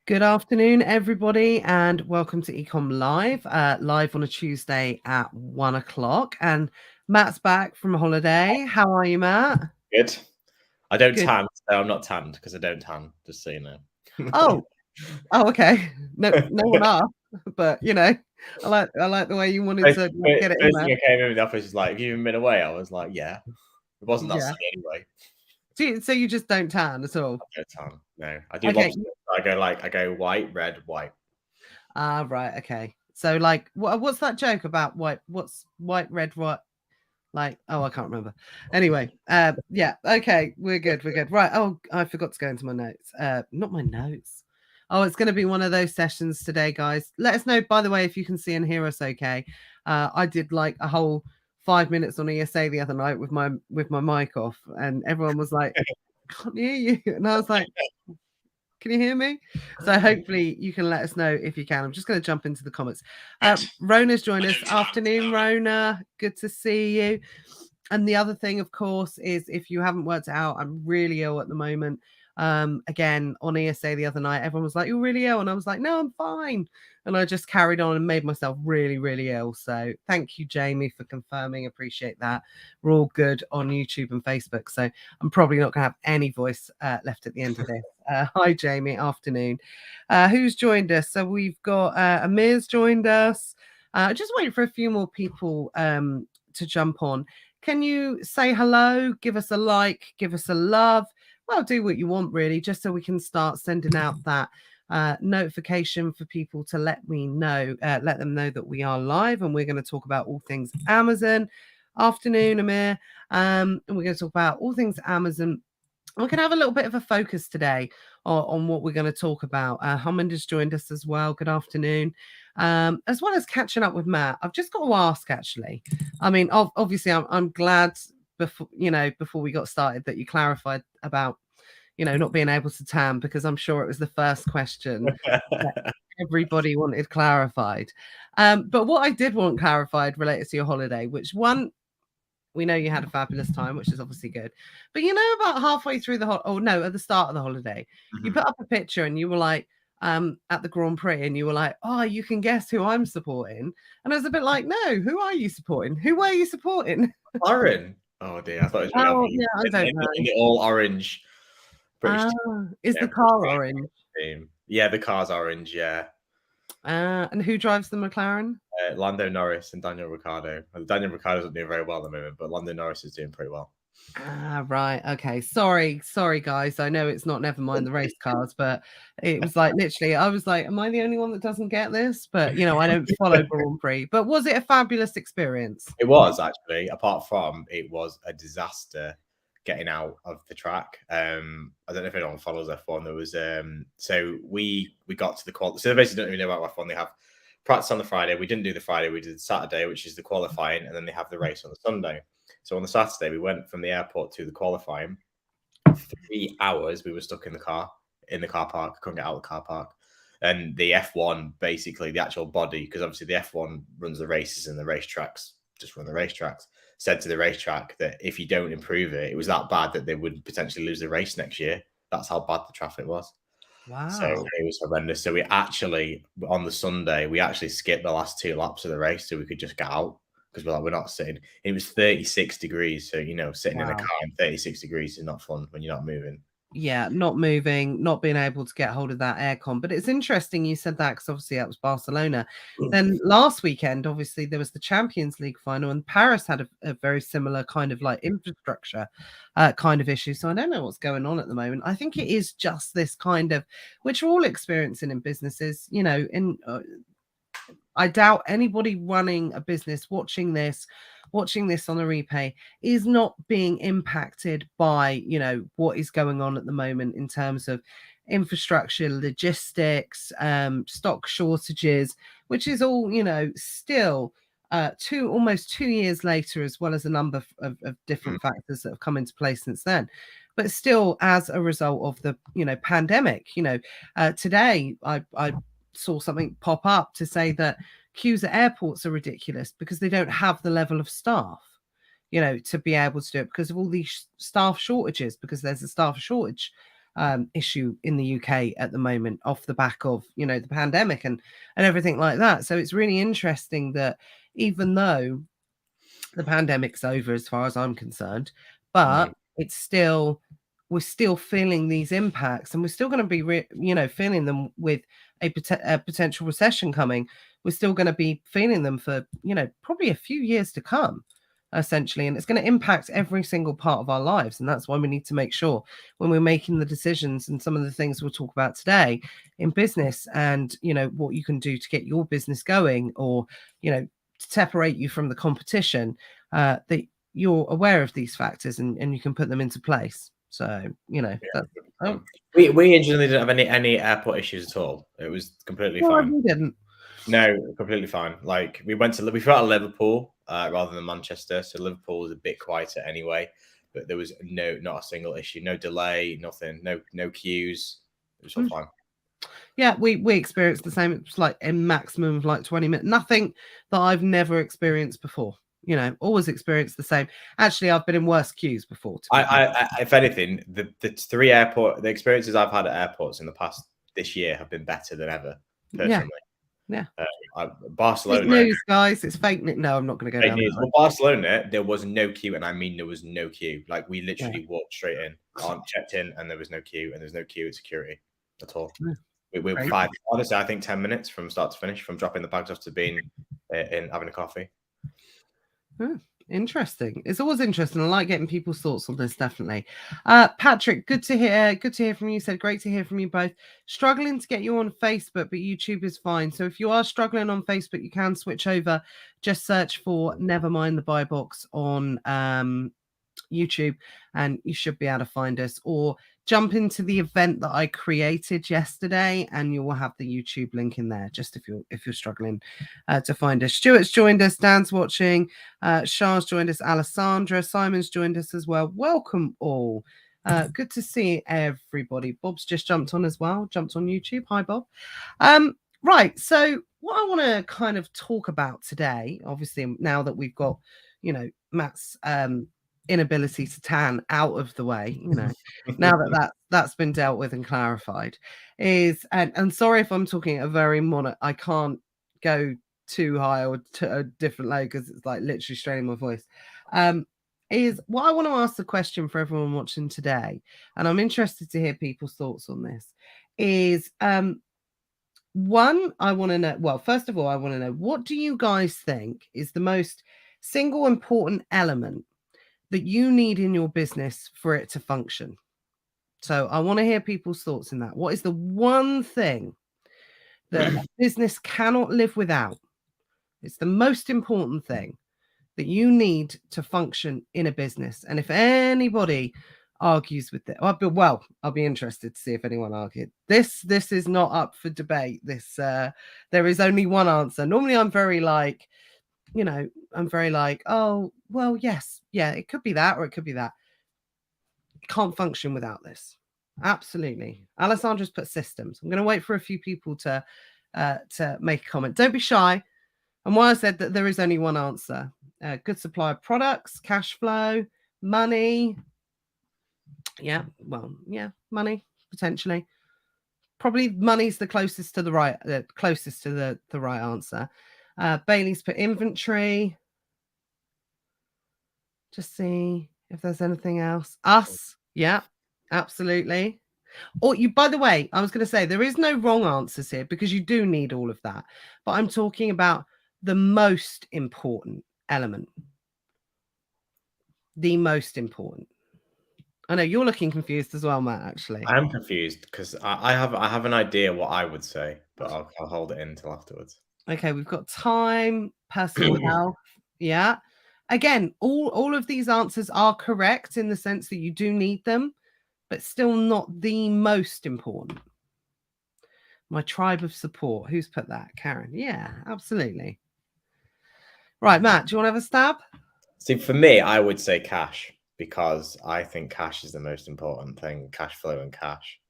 Good afternoon, everybody, and welcome to ECOM Live, live on a Tuesday at 1 o'clock. And Matt's back from holiday. How are you, Matt? Good. I don't Good. tan, so I'm not tanned because I don't tan, just so you know. Oh, okay. No one asked, but I like the way you wanted First to get it in first there. thing I came in the office was like, "Have you even been away?" I was like, "Yeah." It wasn't that Yeah. sunny anyway. So you just don't tan at all? I don't tan. No, I do Okay. lobster. I go white, red, white. Right. Okay. So, what's that joke about white? What's white, red, what? I can't remember. Anyway, yeah, okay, we're good. Right. Oh, I forgot to go into my notes. Not my notes. Oh, it's going to be one of those sessions today, guys. Let us know, by the way, if you can see and hear us okay. I did like a whole 5 minutes on ESA the other night with my mic off, and everyone was like, "Can't hear you," and I was like, can you hear me? So hopefully you can let us know if you can. I'm just going to jump into the comments. Rona's joined us. Afternoon, Rona. Good to see you. And the other thing, of course, is if you haven't worked it out, I'm really ill at the moment. Again, on ESA the other night, everyone was like, "You're really ill," and I was like, "No, I'm fine." And I just carried on and made myself really, really ill. So thank you, Jamie, for confirming. Appreciate that. We're all good on YouTube and Facebook. So I'm probably not going to have any voice left at the end of this. Hi, Jamie. Afternoon. Who's joined us? So we've got Amir's joined us. Just waiting for a few more people to jump on. Can you say hello? Give us a like, give us a love. Well, do what you want, really, just so we can start sending out that notification for people to let them know that we are live and we're going to talk about all things Amazon. Afternoon, Amir. And we're going to talk about all things Amazon. We're going to have a little bit of a focus today on what we're going to talk about. Hammond has joined us as well. Good afternoon. As well as catching up with Matt, I've just got to ask, actually. I mean, obviously, I'm glad before we got started that you clarified about, not being able to tan, because I'm sure it was the first question that everybody wanted clarified. But what I did want clarified related to your holiday, which one, we know you had a fabulous time, which is obviously good. But about halfway through at the start of the holiday, you put up a picture and you were like, at the Grand Prix, and you were like, "Oh, you can guess who I'm supporting." And I was a bit like, "No, who are you supporting? Who were you supporting?" Orange. Oh dear, I thought it was really Oh, obvious. yeah, I don't In know. the all orange British Is the British car orange? team. Yeah, the car's orange. Yeah. And who drives the McLaren? Lando Norris and Daniel Ricciardo. Daniel Ricciardo's not doing very well at the moment, but Lando Norris is doing pretty well. Right. Okay. Sorry, guys. I know it's not never mind the race cars, but it was like literally, I was like, am I the only one that doesn't get this? But I don't follow Grand Prix. But was it a fabulous experience? It was actually, apart from it was a disaster getting out of the track. I don't know if anyone follows F1. There was so we got to the qual. So they basically don't even know about F1. They have practice on the Friday. We didn't do the Friday. We did Saturday, which is the qualifying, and then they have the race on the Sunday. So on the Saturday, we went from the airport to the qualifying. 3 hours we were stuck in the car park. Couldn't get out of the car park. And the F1, basically the actual body, because obviously the F1 runs the races and the racetracks just run the racetracks, said to the racetrack that if you don't improve it, it was that bad that they would potentially lose the race next year. That's how bad the traffic was. Wow. So it was horrendous. So we actually, on the Sunday, we actually skipped the last 2 laps of the race so we could just get out, because we're not sitting. It was 36 degrees. So, sitting in a car in 36 degrees is not fun when you're not moving. Yeah, not moving, not being able to get hold of that aircon. But it's interesting you said that, because obviously that was Barcelona. Then last weekend, obviously, there was the Champions League final, and Paris had a very similar kind of like infrastructure kind of issue. So I don't know what's going on at the moment. I think it is just this kind of, which we're all experiencing in businesses, I doubt anybody running a business watching this on a replay is not being impacted by, what is going on at the moment in terms of infrastructure, logistics, stock shortages, which is all, still almost 2 years later, as well as a number of different factors that have come into place since then. But still, as a result of the, pandemic, today I saw something pop up to say that queues at airports are ridiculous because they don't have the level of staff, to be able to do it, because of all these staff shortages, because there's a staff shortage issue in the UK at the moment, off the back of, you know, the pandemic and everything like that. So it's really interesting that even though the pandemic's over, as far as I'm concerned, but it's still, we're still feeling these impacts, and we're still going to be you know, feeling them with a potential recession coming. We're still going to be feeling them for, you know, probably a few years to come, essentially, and it's going to impact every single part of our lives. And that's why we need to make sure, when we're making the decisions and some of the things we'll talk about today in business, and, you know, what you can do to get your business going, or, you know, separate you from the competition, that you're aware of these factors, and you can put them into place. So, you know, we originally didn't have any airport issues at all. It was completely fine. We didn't. No, completely fine. Like, we flew out of Liverpool rather than Manchester, so Liverpool was a bit quieter anyway. But there was not a single issue, no delay, nothing, no queues. It was all fine. Yeah, we experienced the same. It was like a maximum of like 20 minutes. Nothing that I've never experienced before. You know, always experienced the same. Actually, I've been in worse queues before. If anything, the experiences I've had at airports in the past this year have been better than ever, personally. Yeah. Barcelona. Fake news, guys. It's fake news. No, I'm not going to go down there. Well, Barcelona, there was no queue, and I mean there was no queue. Like, we literally walked straight in, checked in, and there was no queue, and there's no queue at security at all. We were fine. Honestly, I think 10 minutes from start to finish, from dropping the bags off to being in having a coffee. Interesting. It's always interesting. I like getting people's thoughts on this, definitely. Patrick, good to hear from you. Said great to hear from you both. Struggling to get you on Facebook, but YouTube is fine. So if you are struggling on Facebook, you can switch over. Just search for Never Mind the Buy Box on YouTube, and you should be able to find us, or jump into the event that I created yesterday, and you will have the YouTube link in there, just if you're struggling to find us. Stuart's joined us, Dan's watching, Shah's joined us, Alessandra, Simon's joined us as well. Welcome all. Good to see everybody. Bob's just jumped on as well, jumped on YouTube. Hi, Bob. Right, so what I want to kind of talk about today, obviously, now that we've got, you know, Matt's inability to tan out of the way, you know, now that's been dealt with and clarified, is, and sorry if I'm talking at a very I can't go too high or to a different low because it's like literally straining my voice, is what I want to ask the question for everyone watching today, and I'm interested to hear people's thoughts on this, is one, I want to know, well, first of all, I want to know, what do you guys think is the most single important element that you need in your business for it to function? So I want to hear people's thoughts in that. What is the one thing that a business cannot live without? It's the most important thing that you need to function in a business. And if anybody argues with it, well, I'll be interested to see if anyone argued. This is not up for debate. This there is only one answer. Normally I'm very like, you know, I'm very like, oh, well, yes, yeah, it could be that, or it could be that. Can't function without this. Absolutely. Alessandra's put systems. I'm going to wait for a few people to make a comment. Don't be shy. And why I said that there is only one answer. Good supply of products, cash flow, money. Yeah, well, yeah, money, potentially. Probably money's the closest to the right, the right answer. Bailey's put inventory. Just see if there's anything else. Us. Yeah, absolutely. Or you, by the way, I was going to say there is no wrong answers here, because you do need all of that. But I'm talking about the most important element. The most important. I know you're looking confused as well, Matt, actually. I'm confused because I have an idea what I would say, but I'll hold it in until afterwards. Okay, we've got time, personal health. Yeah. Again, all of these answers are correct in the sense that you do need them, but still not the most important. My tribe of support. Who's put that? Karen. Yeah, absolutely. Right, Matt, do you want to have a stab? See, for me, I would say cash, because I think cash is the most important thing. Cash flow and cash.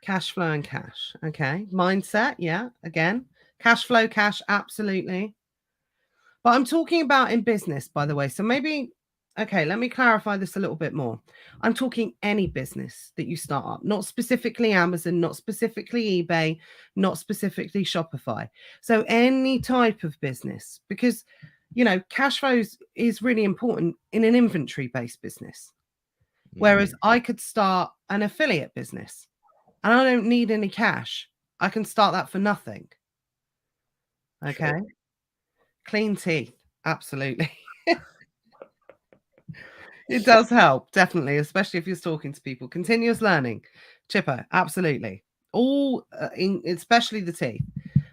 Cash flow and cash. Okay. Mindset. Yeah. Again, cash flow, cash. Absolutely. But I'm talking about in business, by the way. So maybe Okay, let me clarify this a little bit more. I'm talking any business that you start up, not specifically Amazon, not specifically eBay, not specifically Shopify. So any type of business, because cash flows is really important in an inventory-based business. Whereas I could start an affiliate business and I don't need any cash. I can start that for nothing. Okay. Sure. Clean teeth. Absolutely. It does help, definitely, especially if you're talking to people. Continuous learning, Chipper, absolutely. All, especially the teeth.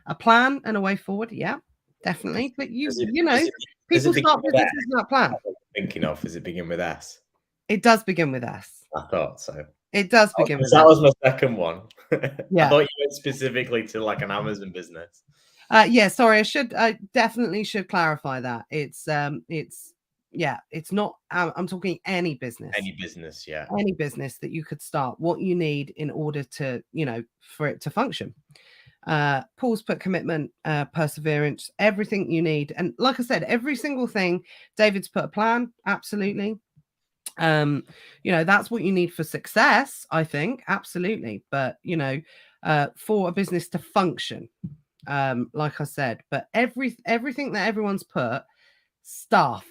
A plan and a way forward, yeah, definitely. But Does it people begin start with S? businesses with that plan. Thinking of, does it begin with S? It does begin with S. I thought so. It does begin with That S. was my second one. I Yeah. thought you went specifically to like an Amazon business. Yeah, sorry, I definitely should clarify that. It's not, I'm talking any business. Any business, yeah. Any business that you could start, what you need in order to, for it to function. Paul's put commitment, perseverance, everything you need. And like I said, every single thing, David's put a plan. Absolutely. That's what you need for success, I think. Absolutely. But, for a business to function, like I said, but everything that everyone's put, staff.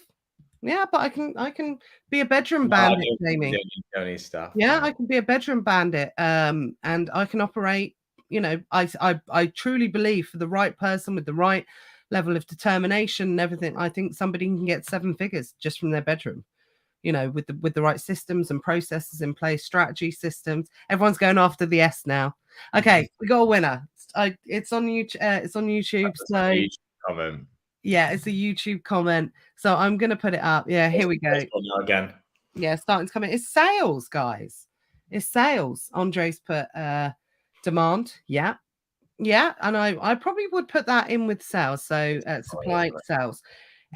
Yeah, but I can be a bedroom bandit, Jamie. Don't need stuff. Yeah, I can be a bedroom bandit. And I can operate, I truly believe for the right person with the right level of determination and everything, I think somebody can get 7 figures just from their bedroom, with the right systems and processes in place, strategy systems. Everyone's going after the S now. Okay, we got a winner. It's on YouTube. It's on YouTube. So YouTube comment. Yeah, it's a YouTube comment. So I'm going to put it up. Yeah, here we go. Again. Yeah, starting to come in. It's sales, guys. It's sales. Andre's put demand. Yeah. Yeah. And I probably would put that in with sales. So supply sales.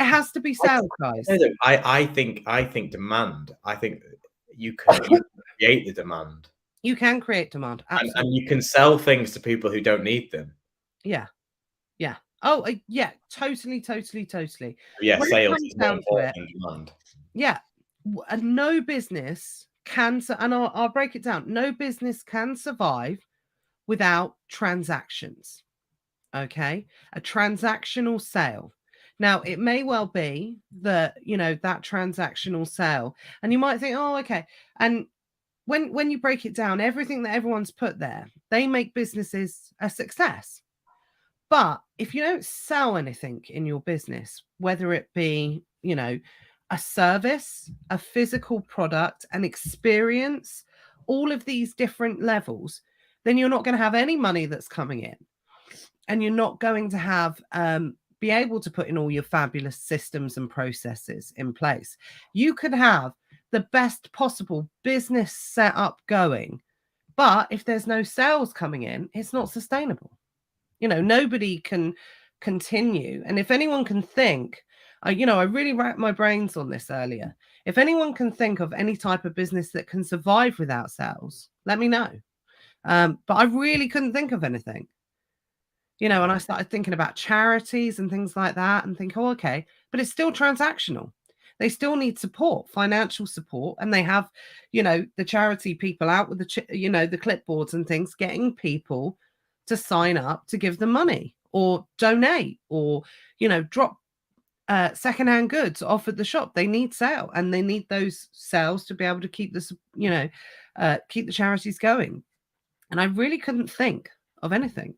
It has to be sales, guys. I think demand. I think you can create the demand. You can create demand. Absolutely. And you can sell things to people who don't need them. Yeah. Yeah. Oh, yeah. Totally. Yeah, when sales is more important than demand. Yeah. And no business can, and I'll break it down. No business can survive without transactions. Okay. A transactional sale. Now, it may well be that, that transactional sale, and you might think, oh, okay. And when you break it down, everything that everyone's put there, they make businesses a success. But if you don't sell anything in your business, whether it be, a service, a physical product, an experience, all of these different levels, then you're not going to have any money that's coming in. And you're not going to have be able to put in all your fabulous systems and processes in place. You could have the best possible business setup going, but if there's no sales coming in, it's not sustainable. Nobody can continue. And if anyone can think, I really racked my brains on this earlier. If anyone can think of any type of business that can survive without sales, let me know. But I really couldn't think of anything. And I started thinking about charities and things like that and think, oh, okay, but it's still transactional. They still need support, financial support, and they have, the charity people out with the clipboards and things, getting people to sign up to give them money or donate or, drop secondhand goods off at the shop. They need sale and they need those sales to be able to keep this, keep the charities going. And I really couldn't think of anything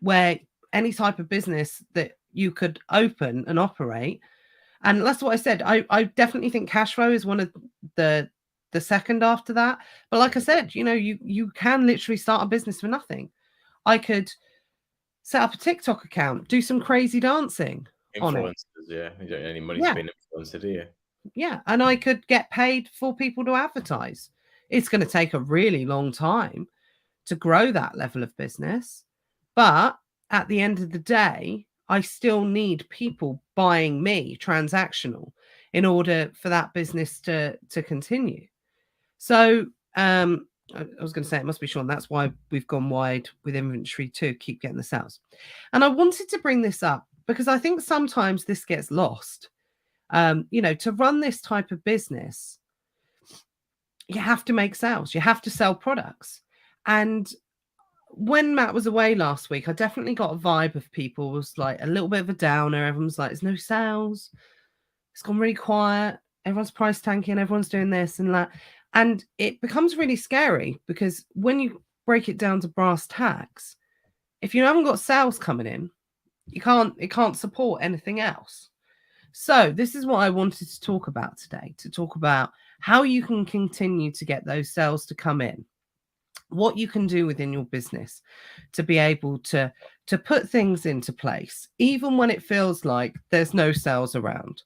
where any type of business that you could open and operate. And that's what I said. I definitely think cash flow is one of the second after that. But like I said, you can literally start a business for nothing. I could set up a TikTok account, do some crazy dancing. Influencers, yeah. You don't need any money to be an influencer, do you? Yeah. And I could get paid for people to advertise. It's going to take a really long time to grow that level of business. But at the end of the day, I still need people buying me transactional in order for that business to continue. So I was going to say, it must be Sean. That's why we've gone wide with inventory to keep getting the sales. And I wanted to bring this up because I think sometimes this gets lost. To run this type of business, you have to make sales, you have to sell products. And when Matt was away last week, I definitely got a vibe of people was like a little bit of a downer. Everyone's like, there's no sales, it's gone really quiet, everyone's price tanking, everyone's doing this and that. And it becomes really scary because when you break it down to brass tacks, if you haven't got sales coming in, it can't support anything else. So this is what I wanted to talk about today, to talk about how you can continue to get those sales to come in, what you can do within your business to be able to put things into place, even when it feels like there's no sales around.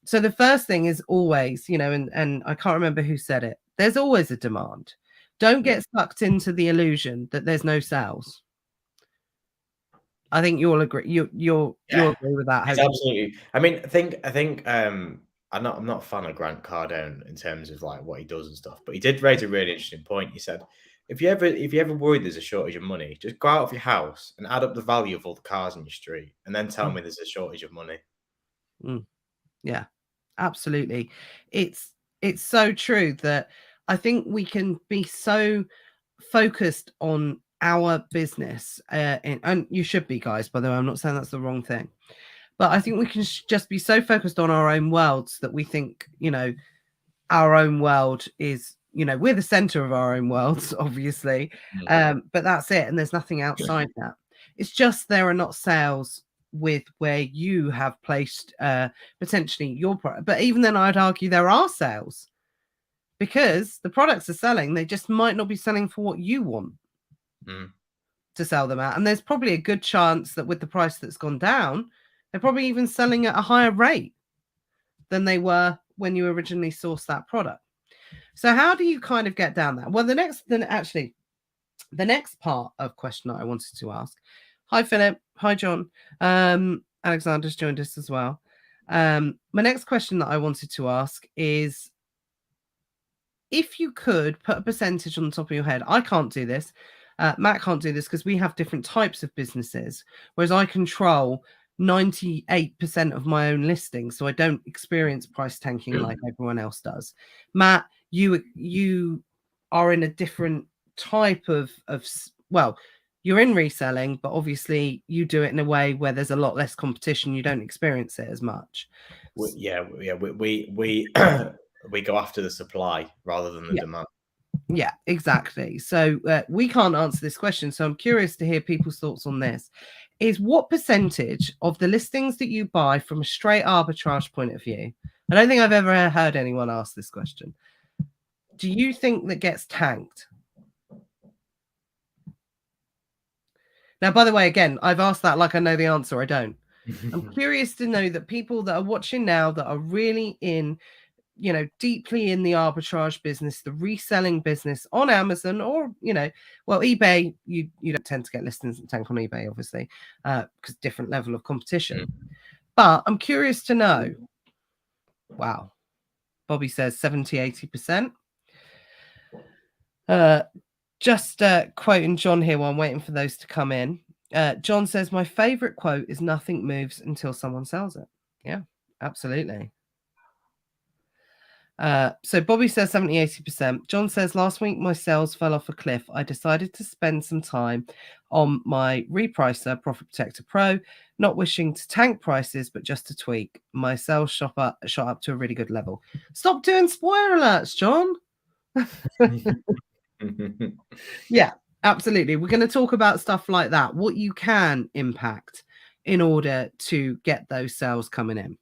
So the first thing is always, and I can't remember who said it, there's always a demand. Don't get sucked into the illusion that there's no sales. I think you'll agree. You'll agree with that. Absolutely. I mean, I think I'm not a fan of Grant Cardone in terms of like what he does and stuff, but he did raise a really interesting point. He said, if you ever worry there's a shortage of money, just go out of your house and add up the value of all the cars in your street, and then tell me there's a shortage of money. Yeah, absolutely. It's so true that I think we can be so focused on our business, and you should be, guys, by the way. I'm not saying that's the wrong thing, but I think we can just be so focused on our own worlds that we think, our own world is, we're the center of our own worlds, obviously. But that's it. And there's nothing outside that. It's just there are not sales with where you have placed potentially your product. But even then, I'd argue there are sales because the products are selling. They just might not be selling for what you want to sell them at. And there's probably a good chance that with the price that's gone down, they're probably even selling at a higher rate than they were when you originally sourced that product. So how do you kind of get down that? Well, the next part of question that I wanted to ask. Hi, Philip. Hi, John. Alexander's joined us as well. My next question that I wanted to ask is, if you could put a percentage on the top of your head, I can't do this. Matt can't do this because we have different types of businesses, whereas I control 98% of my own listings, so I don't experience price tanking like everyone else does. Matt, you are in a different type of well, you're in reselling, but obviously you do it in a way where there's a lot less competition. You don't experience it as much. We go after the supply rather than the demand. Yeah, exactly. So we can't answer this question. So I'm curious to hear people's thoughts on this. Is what percentage of the listings that you buy from a straight arbitrage point of view? I don't think I've ever heard anyone ask this question. Do you think that gets tanked? Now, by the way, again, I've asked that like I know the answer. I don't. I'm curious to know that people that are watching now that are really in, deeply in the arbitrage business, the reselling business on Amazon or, well, eBay, you don't tend to get listings that tank on eBay, obviously, because different level of competition. But I'm curious to know, wow, Bobby says 70-80%. Just quoting John here while I'm waiting for those to come in. John says, my favorite quote is nothing moves until someone sells it. Yeah, absolutely. So Bobby says 70-80%. John says, last week my sales fell off a cliff. I decided to spend some time on my repricer, Profit Protector Pro, not wishing to tank prices, but just to tweak. My sales shot up to a really good level. Stop doing spoiler alerts, John. Yeah, absolutely. We're going to talk about stuff like that, what you can impact in order to get those sales coming in.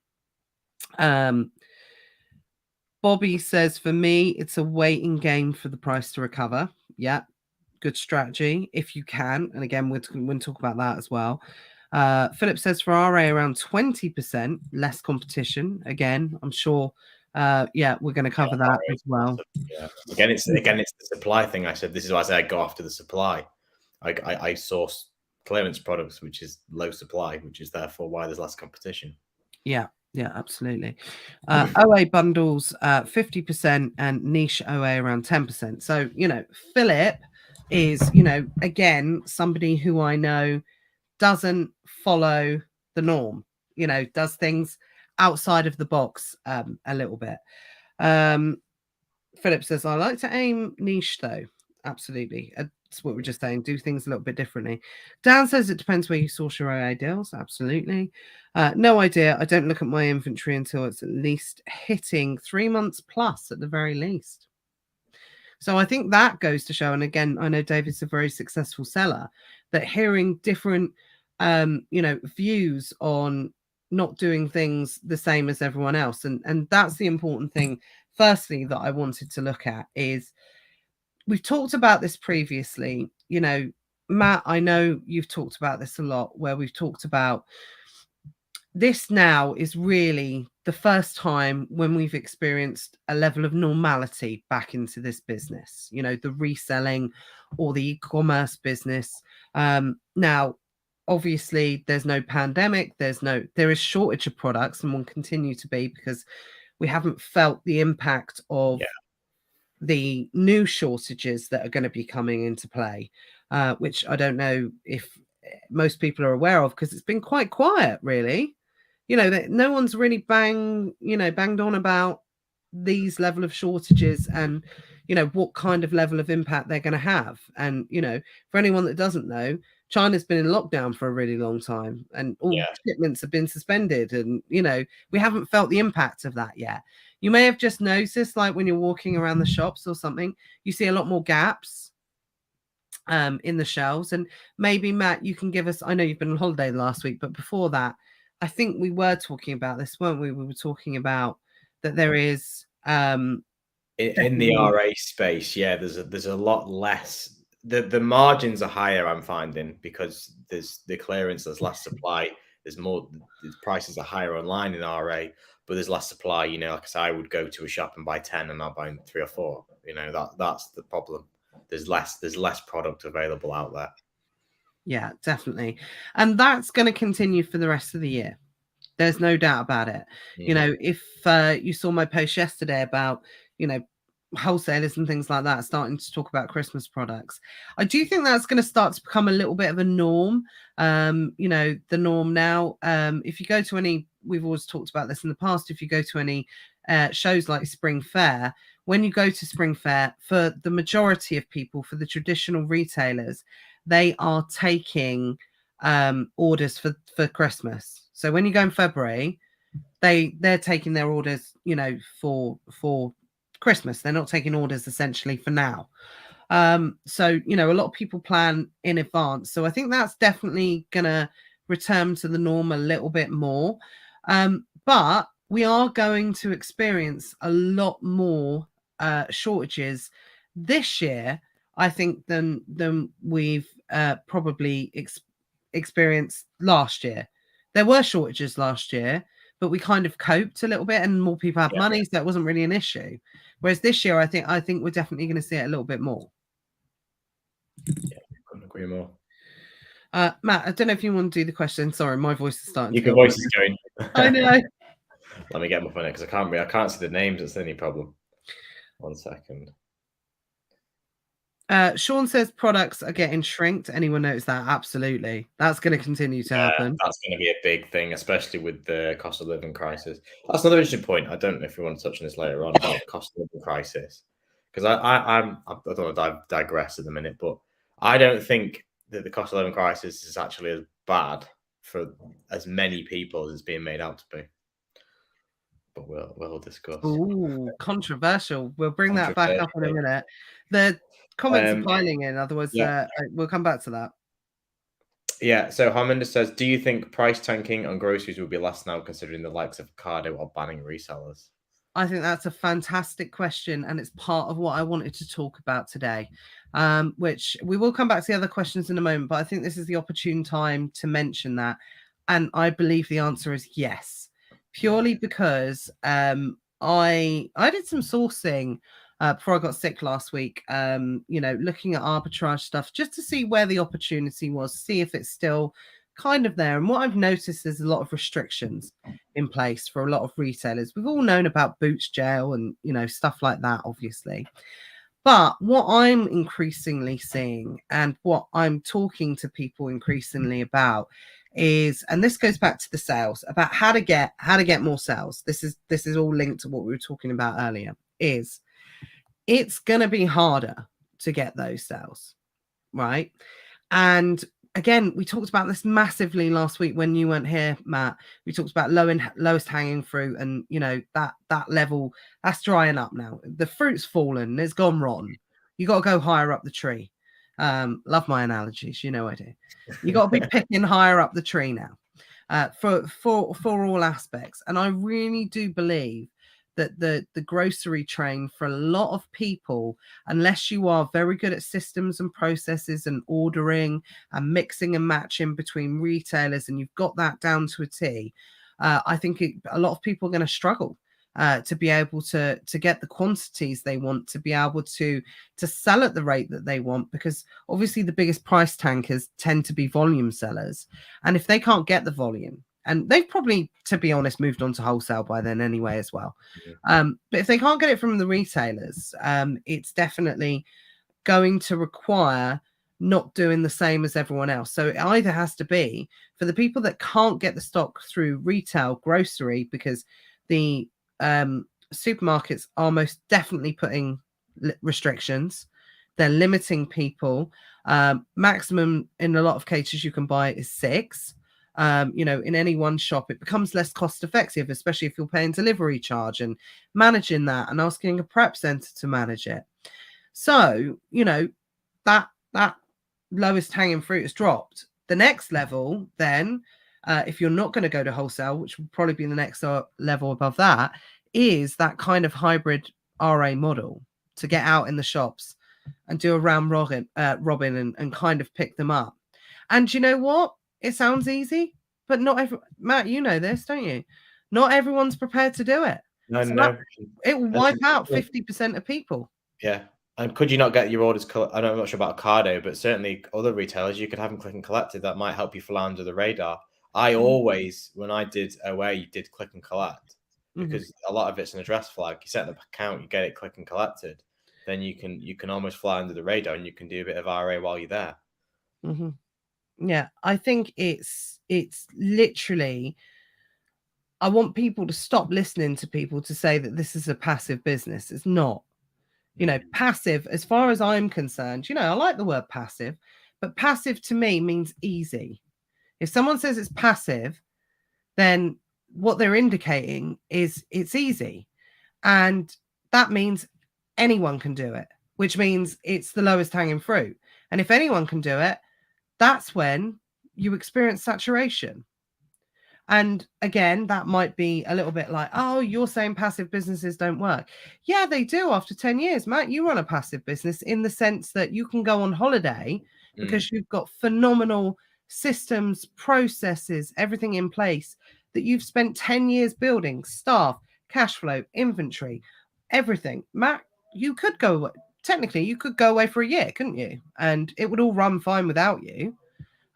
Bobby says, for me, it's a waiting game for the price to recover. Yeah, good strategy if you can. And again, we're going to talk about that as well. Philip says for RA around 20% less competition. Again, I'm sure. We're going to cover that as well. Yeah. Again, it's the supply thing. I said this is why I say I go after the supply. I source clearance products, which is low supply, which is therefore why there's less competition. Yeah, absolutely. OA bundles 50% and niche OA around 10%. So, Philip is, again, somebody who I know doesn't follow the norm, does things outside of the box a little bit. Philip says, I like to aim niche though. Absolutely. That's what we're just saying. Do things a little bit differently. Dan says it depends where you source your AA deals. Absolutely. No idea. I don't look at my inventory until it's at least hitting 3 months plus at the very least. So I think that goes to show, and again, I know David's a very successful seller, that hearing different, views on not doing things the same as everyone else, and that's the important thing. Firstly, that I wanted to look at is we've talked about this previously. Matt, I know you've talked about this a lot, where we've talked about this now is really the first time when we've experienced a level of normality back into this business, the reselling or the e-commerce business. Now, obviously, there's no pandemic, there is shortage of products and will continue to be, because we haven't felt the impact of the new shortages that are going to be coming into play, which I don't know if most people are aware of, because it's been quite quiet, really. That no one's really banged on about these level of shortages and what kind of level of impact they're going to have. And for anyone that doesn't know, China's been in lockdown for a really long time, and all shipments have been suspended, and we haven't felt the impact of that yet. You may have just noticed, like when you're walking around the shops or something, you see a lot more gaps in the shelves. And maybe, Matt, you can give us, I know you've been on holiday last week, but before that, I think we were talking about this, weren't we? We were talking about that there is in the RA space, there's a lot less. The margins are higher, I'm finding, because there's the clearance, there's less supply, there's more, the prices are higher online in RA, but there's less supply. Like I said, I would go to a shop and buy 10 and I'll buy 3 or 4. That's the problem. There's less product available out there. Yeah, definitely. And that's going to continue for the rest of the year. There's no doubt about it. If you saw my post yesterday about, wholesalers and things like that starting to talk about Christmas products, I do think that's going to start to become a little bit of a norm. The norm now, if you go to any, we've always talked about this in the past, if you go to any shows like Spring Fair, when you go to Spring Fair, for the majority of people, for the traditional retailers, they are taking orders for Christmas. So when you go in February, they're taking their orders, for Christmas. They're not taking orders essentially for now. So a lot of people plan in advance. So I think that's definitely gonna return to the norm a little bit more. But we are going to experience a lot more shortages this year, I think, than we've probably experienced last year. There were shortages last year, but we kind of coped a little bit, and more people have money, so it wasn't really an issue. Whereas this year, I think we're definitely going to see it a little bit more. Yeah, couldn't agree more. Matt, I don't know if you want to do the question. Sorry, my voice is starting. Your voice is going. I know. Let me get my phone because I can't see the names. That's any problem. 1 second. Sean says products are getting shrinked. Anyone notice that? Absolutely. That's going to continue to happen. That's going to be a big thing, especially with the cost of living crisis. That's another interesting point. I don't know if you want to touch on this later on about cost of living crisis, because I don't want to digress at the minute, but I don't think that the cost of living crisis is actually as bad for as many people as it's being made out to be. But we'll discuss. Ooh, controversial. We'll bring that back up in a minute. The comments are piling in. Otherwise, we'll come back to that. Yeah. So Harminder says, do you think price tanking on groceries will be less now, considering the likes of Ocado are banning resellers? I think that's a fantastic question, and it's part of what I wanted to talk about today, which we will come back to the other questions in a moment, but I think this is the opportune time to mention that. And I believe the answer is yes, purely because I did some sourcing before I got sick last week, looking at arbitrage stuff just to see where the opportunity was, see if it's still kind of there. And what I've noticed is a lot of restrictions in place for a lot of retailers. We've all known about Boots jail and stuff like that, obviously. But what I'm increasingly seeing and what I'm talking to people increasingly about is, and this goes back to the sales, about how to get more sales. This is all linked to what we were talking about earlier. Is it's going to be harder to get those sales, right? And again, we talked about this massively last week when you weren't here, Matt. We talked about lowest hanging fruit, and that level that's drying up now. The fruit's fallen, it's gone rotten. You got to go higher up the tree. Love my analogies, I do. You got to be picking higher up the tree now, for all aspects. And I really do believe that the grocery train, for a lot of people, unless you are very good at systems and processes and ordering and mixing and matching between retailers, and you've got that down to a T, I think a lot of people are going to struggle to be able to get the quantities they want, to be able to sell at the rate that they want, because obviously the biggest price tankers tend to be volume sellers, and if they can't get the volume, and they've probably, to be honest, moved on to wholesale by then anyway as well. But if they can't get it from the retailers, it's definitely going to require not doing the same as everyone else. So it either has to be for the people that can't get the stock through retail grocery, because the supermarkets are most definitely putting restrictions. They're limiting people. Maximum in a lot of cases you can buy is 6. In any one shop. It becomes less cost effective, especially if you're paying delivery charge and managing that and asking a prep center to manage it. So, that lowest hanging fruit has dropped. The next level, then, if you're not going to go to wholesale, which will probably be the next level above that, is that kind of hybrid RA model, to get out in the shops and do a round robin and kind of pick them up. And you know what? It sounds easy, but not Matt, you know this, don't you? Not everyone's prepared to do it. No. It will wipe out 50% of people. Yeah. And could you not get your orders? I'm not sure about Ocado, but certainly other retailers, you could have them click and collected. That might help you fly under the radar. I always, when I did Away, you did click and collect, because a lot of it's an address flag. You set the account, you get it click and collected. Then you can almost fly under the radar, and you can do a bit of RA while you're there. Yeah, I think it's literally, I want people to stop listening to people to say that this is a passive business. It's not. Passive, as far as I'm concerned, I like the word passive, but passive to me means easy. If someone says it's passive, then what they're indicating is it's easy. And that means anyone can do it, which means it's the lowest hanging fruit. And if anyone can do it, that's when you experience saturation. And again, that might be a little bit like, oh, you're saying passive businesses don't work. Yeah, they do after 10 years. Matt, you run a passive business in the sense that you can go on holiday because you've got phenomenal systems, processes, everything in place that you've spent 10 years building, staff, cash flow, inventory, everything. Matt, you could go away. Technically, you could go away for a year, couldn't you? And it would all run fine without you,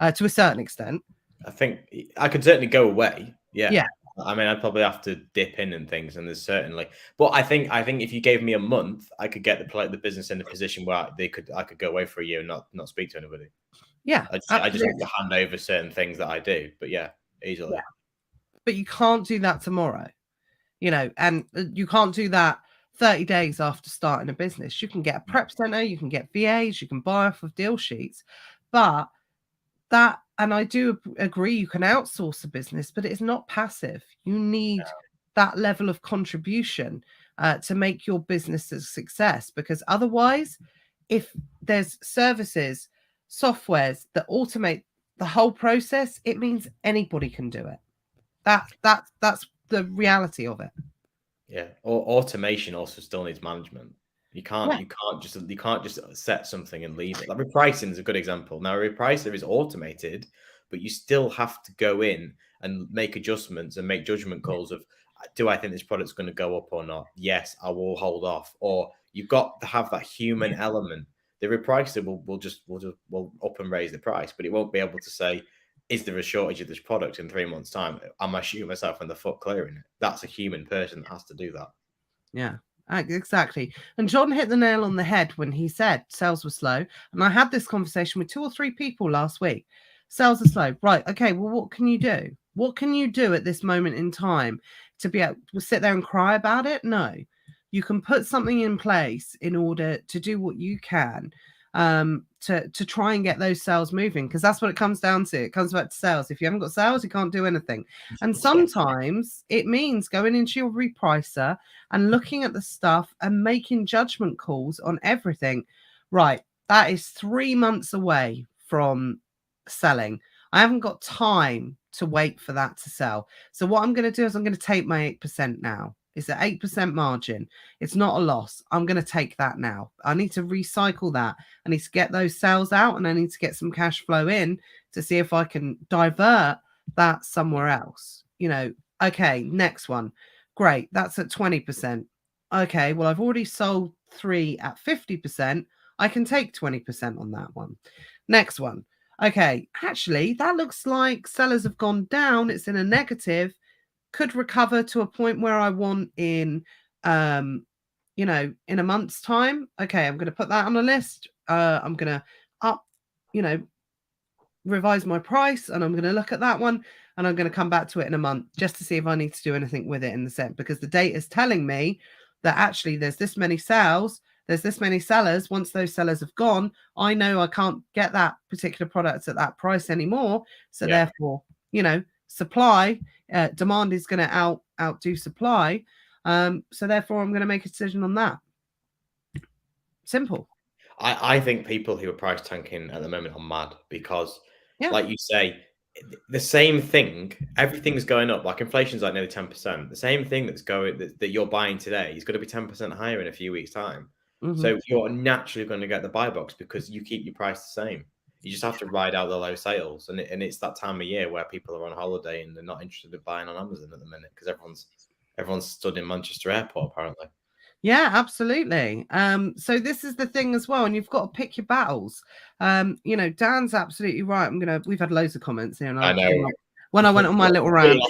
to a certain extent. I think I could certainly go away. Yeah. I mean, I'd probably have to dip in and things, and there's certainly. But I think if you gave me a month, I could get the business in a position where I could go away for a year and not speak to anybody. Yeah, I just have to hand over certain things that I do. But yeah, easily. Yeah. But you can't do that tomorrow, and you can't do that 30 days after starting a business. You can get a prep center, you can get VAs, you can buy off of deal sheets, but that, and I do agree, you can outsource a business, but it's not passive. You need that level of contribution to make your business a success, because otherwise, if there's services, softwares that automate the whole process, it means anybody can do it. That's the reality of it. Yeah, or automation also still needs management. You can't just set something and leave it. Like repricing is a good example. Now, a repricer is automated, but you still have to go in and make adjustments and make judgment calls of, do I think this product's going to go up or not? Yes, I will hold off. Or you've got to have that human element. The repricer will up and raise the price, but it won't be able to say, is there a shortage of this product in 3 months' time? Am I shooting myself in the foot clearing it? That's a human person that has to do that. Yeah. Exactly. And John hit the nail on the head when he said sales were slow. And I had this conversation with 2 or 3 people last week. Sales are slow. Right. Okay. Well, what can you do? What can you do at this moment in time to be able to sit there and cry about it? No. You can put something in place in order to do what you can to try and get those sales moving, because that's what it comes down to. It comes back to sales. If you haven't got sales, you can't do anything. And sometimes it means going into your repricer and looking at the stuff and making judgment calls on everything. Right, that is 3 months away from selling. I haven't got time to wait for that to sell. So what I'm going to do is I'm going to take my 8% now. It's an 8% margin. It's not a loss. I'm going to take that now. I need to recycle that. I need to get those sales out, and I need to get some cash flow in to see if I can divert that somewhere else. Okay, next one. Great. That's at 20%. Okay, well, I've already sold 3 at 50%. I can take 20% on that one. Next one. Okay, actually, that looks like sellers have gone down. It's in a negative. Could recover to a point where I want in in a month's time. Okay, I'm going to put that on a list. I'm going to up, revise my price, and I'm going to look at that one, and I'm going to come back to it in a month just to see if I need to do anything with it in the set, because the data is telling me that actually there's this many sales, there's this many sellers. Once those sellers have gone, I know I can't get that particular product at that price anymore. So therefore, supply, demand is going to outdo supply. So therefore, I'm going to make a decision on that. Simple. I think people who are price tanking at the moment are mad because, like you say, the same thing, everything's going up. Like inflation's like nearly 10%. The same thing that you're buying today is going to be 10% higher in a few weeks' time. Mm-hmm. So you're naturally going to get the buy box because you keep your price the same. You just have to ride out the low sales, and it's that time of year where people are on holiday and they're not interested in buying on Amazon at the minute because everyone's stood in Manchester Airport apparently. Yeah, absolutely. So this is the thing as well, and you've got to pick your battles. Dan's absolutely right. We've had loads of comments here, and I know. When I went on my little rant.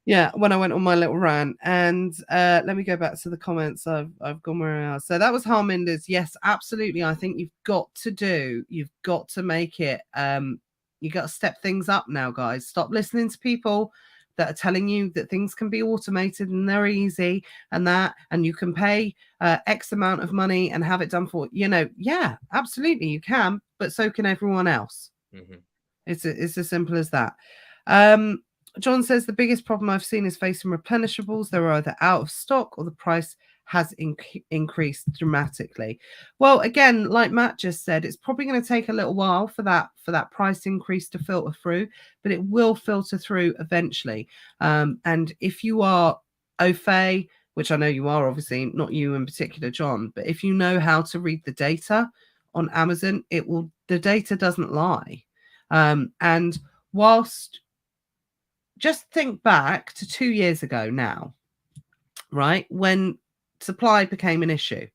Yeah, when I went on my little rant, and let me go back to the comments. I've gone where else. So that was Harminder's. Yes, absolutely. I think you've got to make it. You got to step things up now, guys. Stop listening to people that are telling you that things can be automated and they're easy and you can pay X amount of money and have it done for, yeah, absolutely you can, but so can everyone else. Mm-hmm. It's as simple as that. John says the biggest problem I've seen is facing replenishables. They're either out of stock or the price has increased dramatically. Well, again, like Matt just said, it's probably going to take a little while for that price increase to filter through, but it will filter through eventually. And if you are au fait, which I know you are, obviously not you in particular, John, but if you know how to read the data on Amazon, the data doesn't lie. And whilst, just think back to 2 years ago now, right, when supply became an issue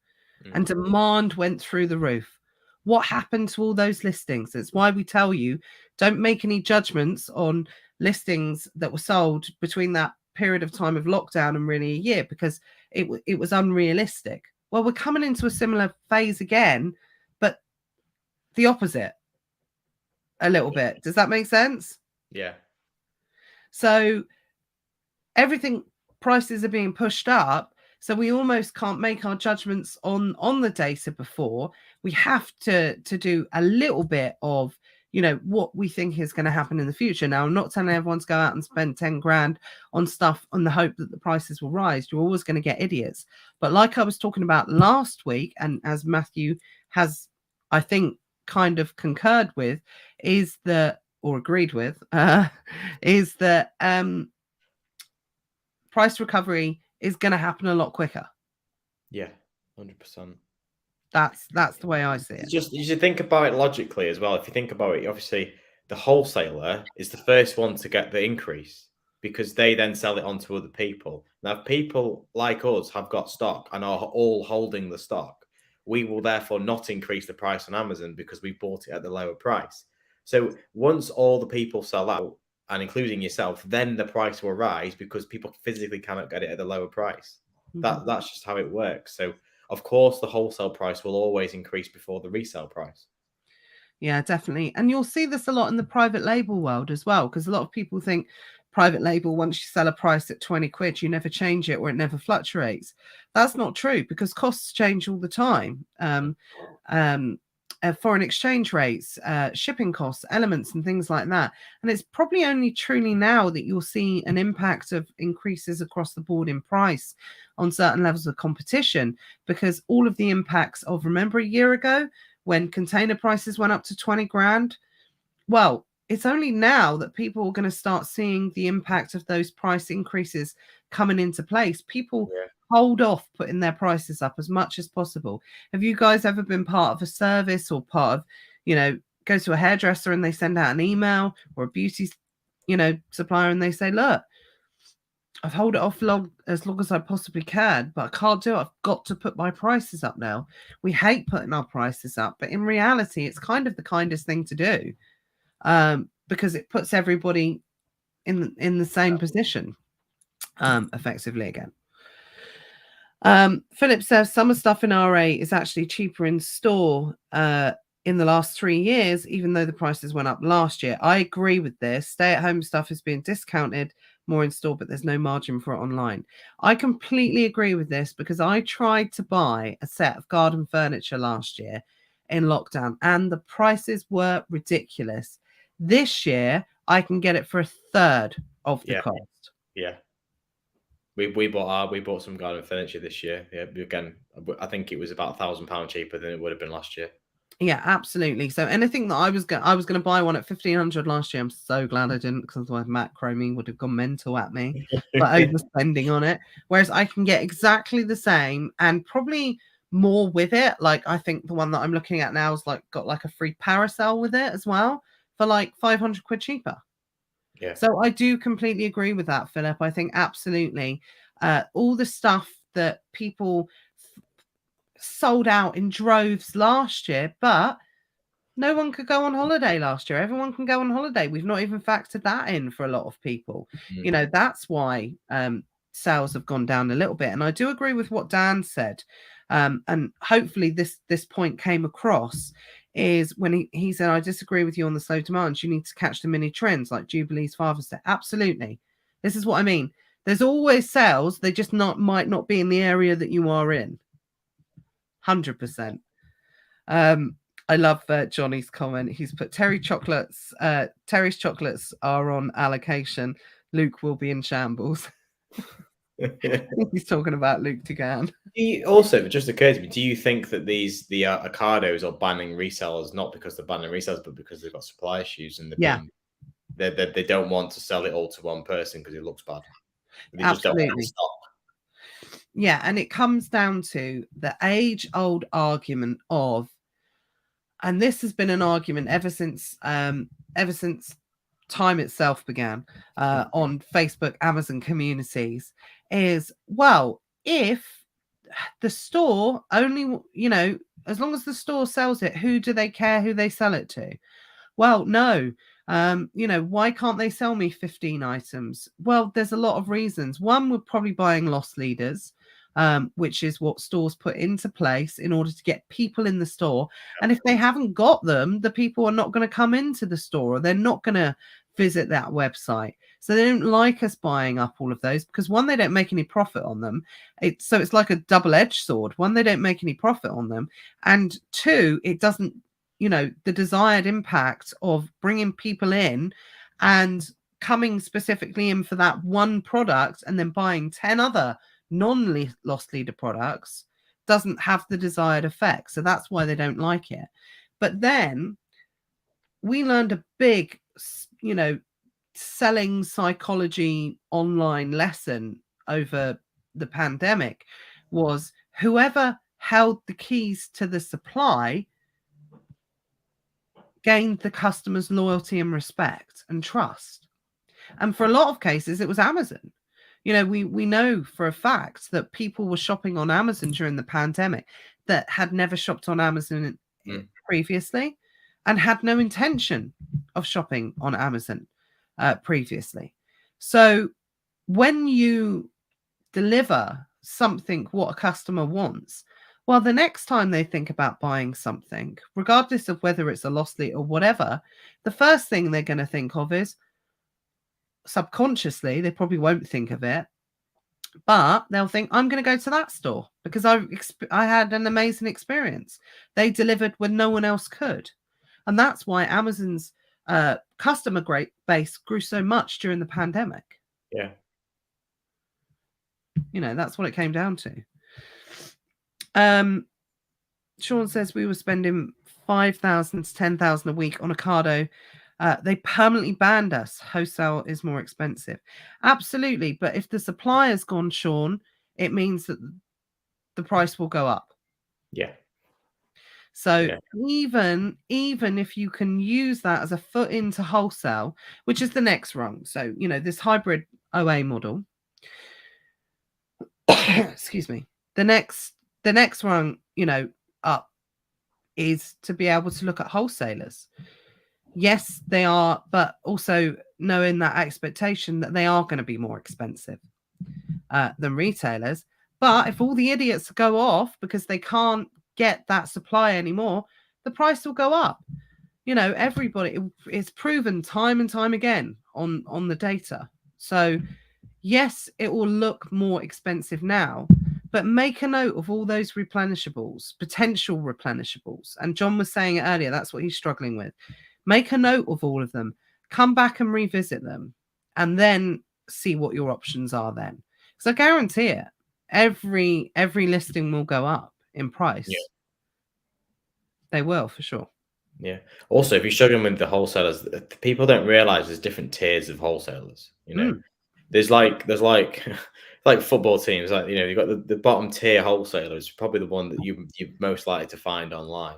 and demand went through the roof. What happened to all those listings? It's why we tell you don't make any judgments on listings that were sold between that period of time of lockdown and really a year, because it was unrealistic. Well, we're coming into a similar phase again, but the opposite a little bit. Does that make sense? Yeah. So prices are being pushed up. So we almost can't make our judgments on the data before. We have to do a little bit of, what we think is going to happen in the future. Now, I'm not telling everyone to go out and spend 10 grand on stuff on the hope that the prices will rise. You're always going to get idiots. But like I was talking about last week, and as Matthew has, I think, kind of concurred with, or agreed with, is that price recovery is going to happen a lot quicker. Yeah, 100%. That's the way I see it. You should think about it logically as well. If you think about it, obviously the wholesaler is the first one to get the increase because they then sell it on to other people. Now, if people like us have got stock and are all holding the stock, we will therefore not increase the price on Amazon because we bought it at the lower price. So once all the people sell out, and including yourself, then the price will rise because people physically cannot get it at a lower price. That's just how it works. So of course the wholesale price will always increase before the resale price. Yeah, definitely. And you'll see this a lot in the private label world as well, because a lot of people think private label, once you sell a price at 20 quid, you never change it or it never fluctuates. That's not true, because costs change all the time. Foreign exchange rates, shipping costs, elements, and things like that. And it's probably only truly now that you'll see an impact of increases across the board in price on certain levels of competition, because all of the impacts of, remember a year ago when container prices went up to 20 grand? Well, it's only now that people are going to start seeing the impact of those price increases coming into place. People hold off putting their prices up as much as possible. Have you guys ever been part of a service or part of, go to a hairdresser and they send out an email, or a beauty, supplier, and they say, look, I've held it off as long as I possibly can, but I can't do it. I've got to put my prices up now. We hate putting our prices up, but in reality, it's kind of the kindest thing to do, because it puts everybody in the same position, effectively again. Philip says summer stuff in RA is actually cheaper in store in the last 3 years, even though the prices went up last year. I agree with this. Stay-at-home stuff is being discounted more in store, but there's no margin for it online. I completely agree with this, because I tried to buy a set of garden furniture last year in lockdown and the prices were ridiculous. This year, I can get it for a third of the cost. Yeah. We bought some garden furniture this year. Yeah, again, I think it was about £1,000 cheaper than it would have been last year. Yeah, absolutely. So anything that I was going to buy one at 1,500 last year. I'm so glad I didn't, because otherwise Matt Cromie would have gone mental at me for overspending on it. Whereas I can get exactly the same and probably more with it. Like, I think the one that I'm looking at now is got a free parasol with it as well for 500 quid cheaper. Yeah. So I do completely agree with that, Philip. I think absolutely all the stuff that people sold out in droves last year, but no one could go on holiday last year. Everyone can go on holiday. We've not even factored that in for a lot of people. That's why sales have gone down a little bit. And I do agree with what Dan said. And hopefully this point came across, is when he said, I disagree with you on the slow demand. You need to catch the mini trends like Jubilee's Father's Day. Absolutely. This is what I mean. There's always sales. They just might not be in the area that you are in. 100%. I love Johnny's comment. He's put Terry's chocolates are on allocation. Luke will be in shambles. I think he's talking about Luke Tegan. Also, it just occurred to me, do you think that the Ocados are banning resellers not because they're banning resellers, but because they've got supply issues and they don't want to sell it all to one person because it looks bad? They just don't want to stock. Yeah, and it comes down to the age-old argument of, and this has been an argument ever since time itself began on Facebook, Amazon communities, is, well, if the store only, as long as the store sells it, who do they care who they sell it to? Well, no. Why can't they sell me 15 items? Well, there's a lot of reasons. One, we're probably buying loss leaders, which is what stores put into place in order to get people in the store. And if they haven't got them, the people are not going to come into the store, or they're not going to visit that website. So they don't like us buying up all of those, because one, they don't make any profit on them. So it's like a double-edged sword. One, they don't make any profit on them. And two, it doesn't, the desired impact of bringing people in and coming specifically in for that one product and then buying 10 other non-loss leader products doesn't have the desired effect. So that's why they don't like it. But then we learned a big, selling psychology online lesson over the pandemic, was whoever held the keys to the supply gained the customer's loyalty and respect and trust. And for a lot of cases, it was Amazon. We know for a fact that people were shopping on Amazon during the pandemic that had never shopped on Amazon previously and had no intention of shopping on Amazon previously. So when you deliver something what a customer wants, well, the next time they think about buying something, regardless of whether it's a lost lead or whatever, the first thing they're going to think of is, subconsciously, they probably won't think of it, but they'll think, I'm going to go to that store because I had an amazing experience. They delivered when no one else could. And that's why Amazon's customer base grew so much during the pandemic. Yeah. You know, that's what it came down to. Sean says we were spending 5,000 to 10,000 a week on Ocado. They permanently banned us. Wholesale is more expensive. Absolutely. But if the supplier's gone, Sean, it means that the price will go up. Yeah. So even if you can use that as a foot into wholesale, which is the next rung. So, you know, this hybrid OA model, excuse me, the next rung, you know, up is to be able to look at wholesalers. Yes, they are, but also knowing that expectation that they are going to be more expensive than retailers. But if all the idiots go off because they can't get that supply anymore, the price will go up. You know, everybody, it's proven time and time again on the data. So yes, it will look more expensive now, but make a note of all those replenishables, potential replenishables. And John was saying it earlier, that's what he's struggling with. Make a note of all of them, come back and revisit them, and then see what your options are then. Because I guarantee it, every listing will go up in price. Yeah. They will, for sure. Yeah. Also, if you're struggling with the wholesalers, people don't realize there's different tiers of wholesalers. You know, there's like football teams, like, you know, you've got the bottom tier wholesalers, probably the one that you're most likely to find online.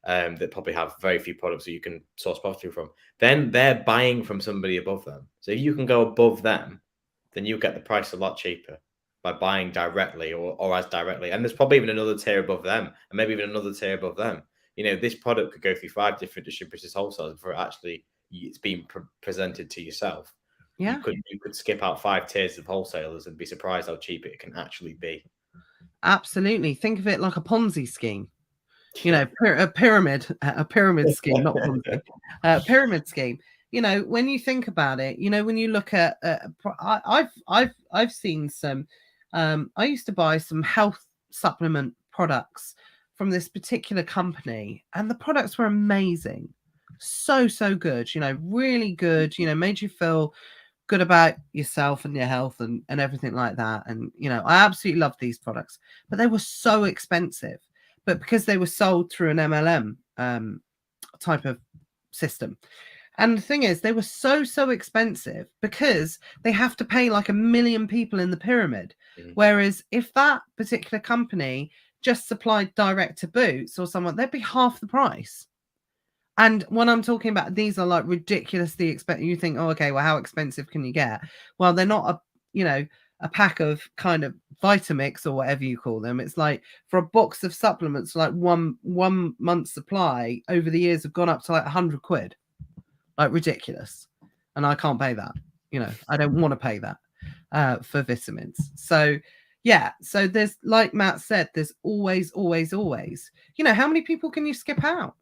That probably have very few products that you can source profit from. Then they're buying from somebody above them. So if you can go above them, then you get the price a lot cheaper by buying directly or as directly. And there's probably even another tier above them, and maybe even another tier above them. You know, this product could go through 5 different distributors, wholesalers before it's being presented to yourself. Yeah, you could skip out 5 tiers of wholesalers and be surprised how cheap it can actually be. Absolutely. Think of it like a Ponzi scheme. You know, a pyramid scheme, not Ponzi, pyramid scheme. You know, when you think about it, you know, when you look at, I've seen some. I used to buy some health supplement products from this particular company, and the products were amazing, so good. You know, really good. You know, made you feel good about yourself and your health and everything like that. And you know, I absolutely love these products, but they were so expensive. But because they were sold through an MLM type of system. And the thing is, they were so expensive because they have to pay like 1 million people in the pyramid. Whereas if that particular company just supplied direct to Boots or someone, they'd be half the price. And when I'm talking about, these are like ridiculously expensive. You think, oh, okay, well, how expensive can you get? Well, they're not a pack of kind of Vitamix or whatever you call them. It's like for a box of supplements, like one month's supply over the years have gone up to like 100 quid, like ridiculous. And I can't pay that. You know, I don't want to pay that for vitamins. So yeah, so there's, like Matt said, there's always, you know, how many people can you skip out?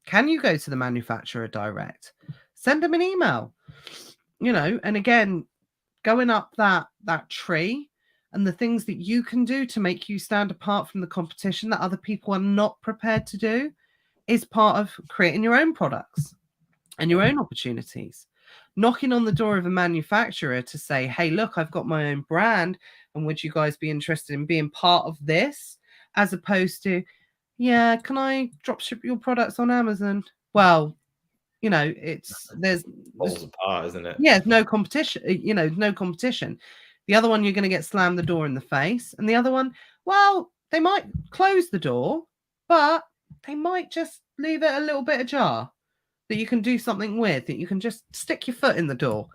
Can you go to the manufacturer direct? Send them an email, you know, and again, going up that tree and the things that you can do to make you stand apart from the competition that other people are not prepared to do is part of creating your own products and your own opportunities. Knocking on the door of a manufacturer to say, hey, look, I've got my own brand, and would you guys be interested in being part of this? As opposed to, yeah, can I drop ship your products on Amazon? Well, you know, there's falls apart, isn't it? Yeah, no competition. You know, no competition. The other one, you're going to get slammed the door in the face, and the other one, well, they might close the door, but they might just leave it a little bit ajar that you can do something with. That you can just stick your foot in the door,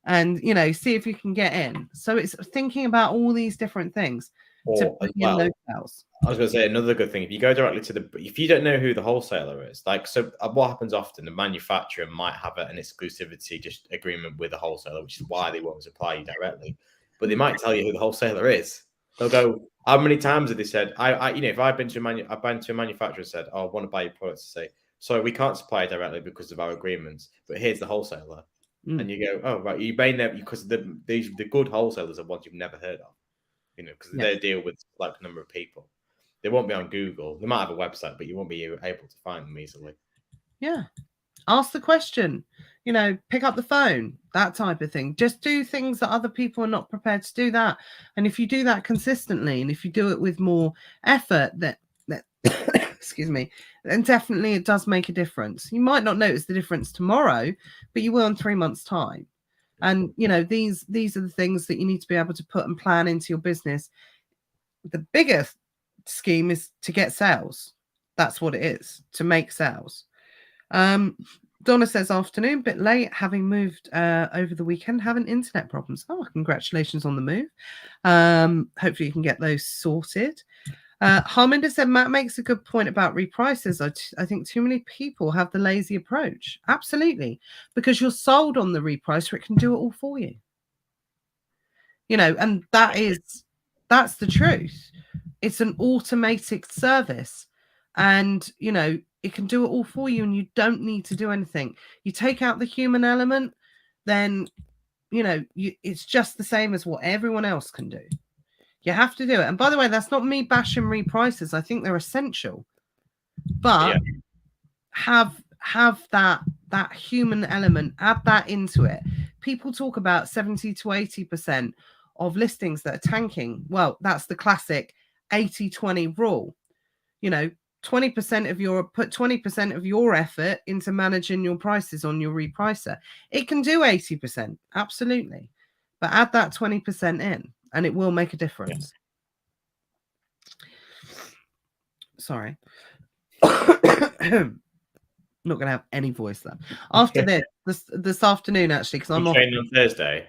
and you know, see if you can get in. So it's thinking about all these different things to bring in those sales. I was going to say another good thing, if you go directly to if you don't know who the wholesaler is, like, so what happens often, the manufacturer might have an exclusivity just agreement with the wholesaler, which is why they won't supply you directly, but they might tell you who the wholesaler is. They'll go, how many times have they said, if I've been to a manufacturer and said, oh, I want to buy your products, to say, sorry, we can't supply directly because of our agreements, but here's the wholesaler. And you go, oh, right, you may never, because the good wholesalers are ones you've never heard of, because they deal with like a number of people. They won't be on Google. They might have a website, but you won't be able to find them easily. Yeah. Ask the question, pick up the phone, that type of thing. Just do things that other people are not prepared to do that. And if you do that consistently, and if you do it with more effort, that excuse me, then definitely it does make a difference. You might not notice the difference tomorrow, but you will in 3 months' time. And these are the things that you need to be able to put and plan into your business. The biggest scheme is to get sales. That's what it is, to make sales. Donna says, afternoon, bit late, having moved over the weekend, having internet problems. Oh, congratulations on the move. Hopefully you can get those sorted. Harminder said, Matt makes a good point about reprices. I think too many people have the lazy approach. Absolutely. Because you're sold on the repricer, it can do it all for you. And that's the truth. It's an automated service. And, it can do it all for you and you don't need to do anything. You take out the human element, then, it's just the same as what everyone else can do. You have to do it. And by the way, that's not me bashing reprices. I think they're essential. But have that human element, add that into it. People talk about 70 to 80% of listings that are tanking. Well, that's the classic 80-20 rule. 20% of your effort into managing your prices on your repricer. It can do 80%, absolutely. But add that 20% in and it will make a difference. Sorry. Not going to have any voice then. After this afternoon, actually, because I'm training on Thursday.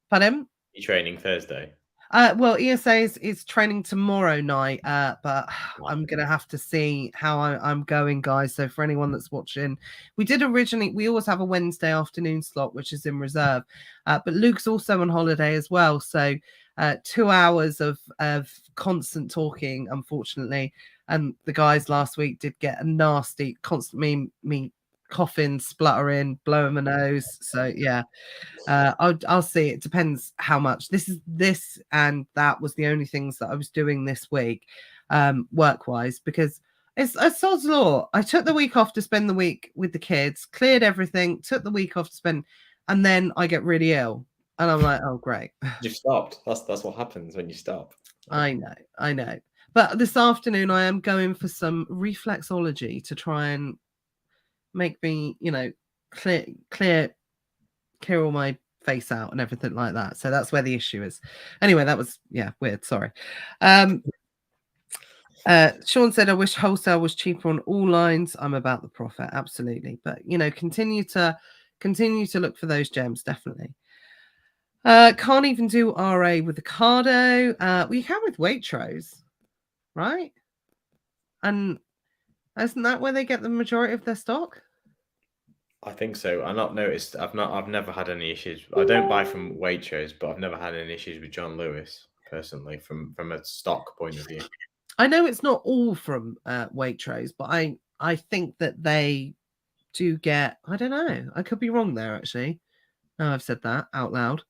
Pardon? You're training Thursday. Well, ESA is training tomorrow night, but I'm going to have to see how I'm going, guys. So for anyone that's watching, we always have a Wednesday afternoon slot, which is in reserve. But Luke's also on holiday as well. So 2 hours of constant talking, unfortunately. And the guys last week did get a nasty, constant me coughing, spluttering, blowing my nose. So yeah. I'll see. It depends how much. This and that was the only things that I was doing this week, work-wise, because it's a sod's law. I took the week off to spend the week with the kids, cleared everything, took the week off to spend, and then I get really ill, and I'm like, oh great. You've stopped. That's what happens when you stop. I know. But this afternoon I am going for some reflexology to try and make me, clear all my face out and everything like that. So that's where the issue is. Anyway, that was weird. Sorry. Sean said, I wish wholesale was cheaper on all lines. I'm about the profit. Absolutely. But continue to look for those gems, definitely. Can't even do RA with the Cardo. We can with Waitrose, right? And isn't that where they get the majority of their stock? I think so. I've never had any issues. I don't buy from Waitrose, but I've never had any issues with John Lewis personally from a stock point of view. I know it's not all from Waitrose, but I think that they do get, I don't know. I could be wrong there, actually. Now I've said that out loud.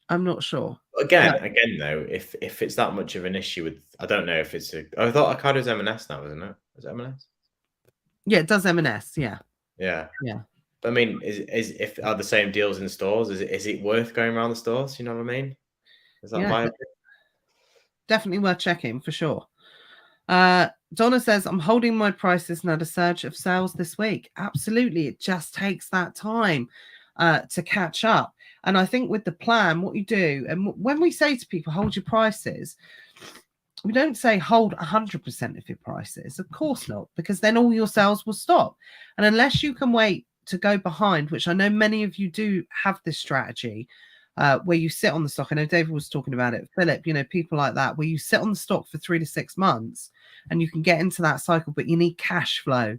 I'm not sure. Again, though, if it's that much of an issue with, I don't know if it's I thought Ocada's M&S now, isn't it? Is it M&S? Yeah, it does M&S. Yeah. Yeah. Yeah. But I mean, are the same deals in stores? Is it worth going around the stores? You know what I mean? Is that viable? Definitely worth checking for sure. Donna says, I'm holding my prices and had a surge of sales this week. Absolutely. It just takes that time to catch up. And I think with the plan, what you do, and when we say to people, hold your prices, we don't say hold 100% of your prices. Of course not, because then all your sales will stop. And unless you can wait to go behind, which I know many of you do have this strategy, where you sit on the stock. I know David was talking about it. Philip, people like that, where you sit on the stock for 3 to 6 months and you can get into that cycle, but you need cash flow.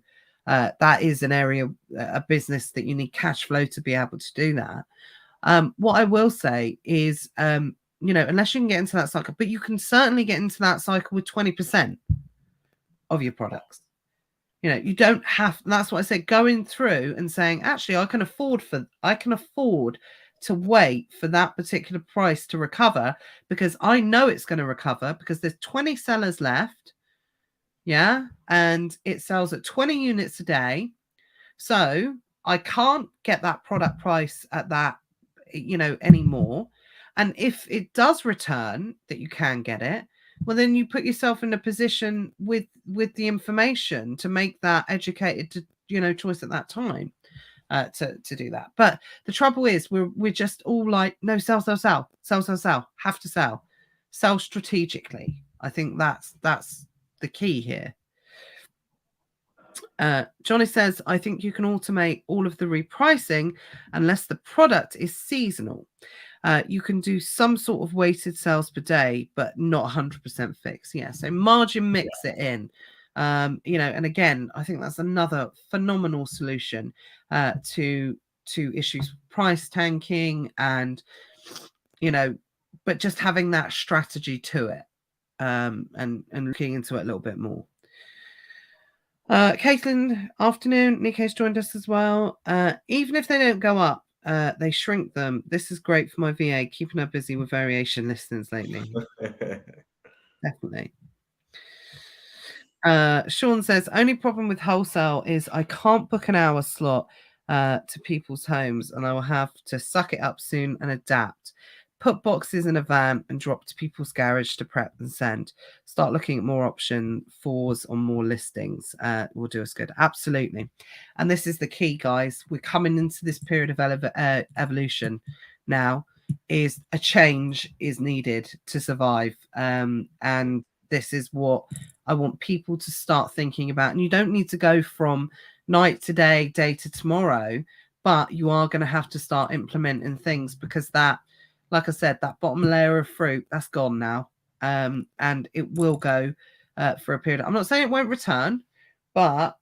That is an area, a business that you need cash flow to be able to do that. What I will say is you know, unless you can get into that cycle, but you can certainly get into that cycle with 20% of your products. You know, you don't have, that's what I said, going through and saying, actually, I can afford to wait for that particular price to recover, because I know it's going to recover, because there's 20 sellers left. Yeah. And it sells at 20 units a day. So I can't get that product price at that, you know, anymore. And if it does return that you can get it, well, then you put yourself in a position with the information to make that educated, you know, choice at that time to do that. But the trouble is, we're just all like, no, sell, have to sell strategically. I think that's the key here. Johnny says, I think you can automate all of the repricing unless the product is seasonal. You can do some sort of weighted sales per day, but not 100% fixed. Yeah, so margin mix it in. You know, and again, I think that's another phenomenal solution to issues price tanking, and, you know, but just having that strategy to it, and looking into it a little bit more. Caitlin, afternoon. Nico's joined us as well. Even if they don't go up, they shrink them. This is great for my VA, keeping her busy with variation listings lately. Definitely. Sean says, only problem with wholesale is I can't book an hour slot to people's homes, and I will have to suck it up soon and adapt. Put boxes in a van and drop to people's garage to prep and send. Start looking at more option 4s on more listings. Will do us good. Absolutely. And this is the key, guys. We're coming into this period of evolution now. Is a change is needed to survive. And this is what I want people to start thinking about. And you don't need to go from night to day to tomorrow, but you are going to have to start implementing things, because that, like I said, that bottom layer of fruit, that's gone now. And it will go for a period. I'm not saying it won't return, but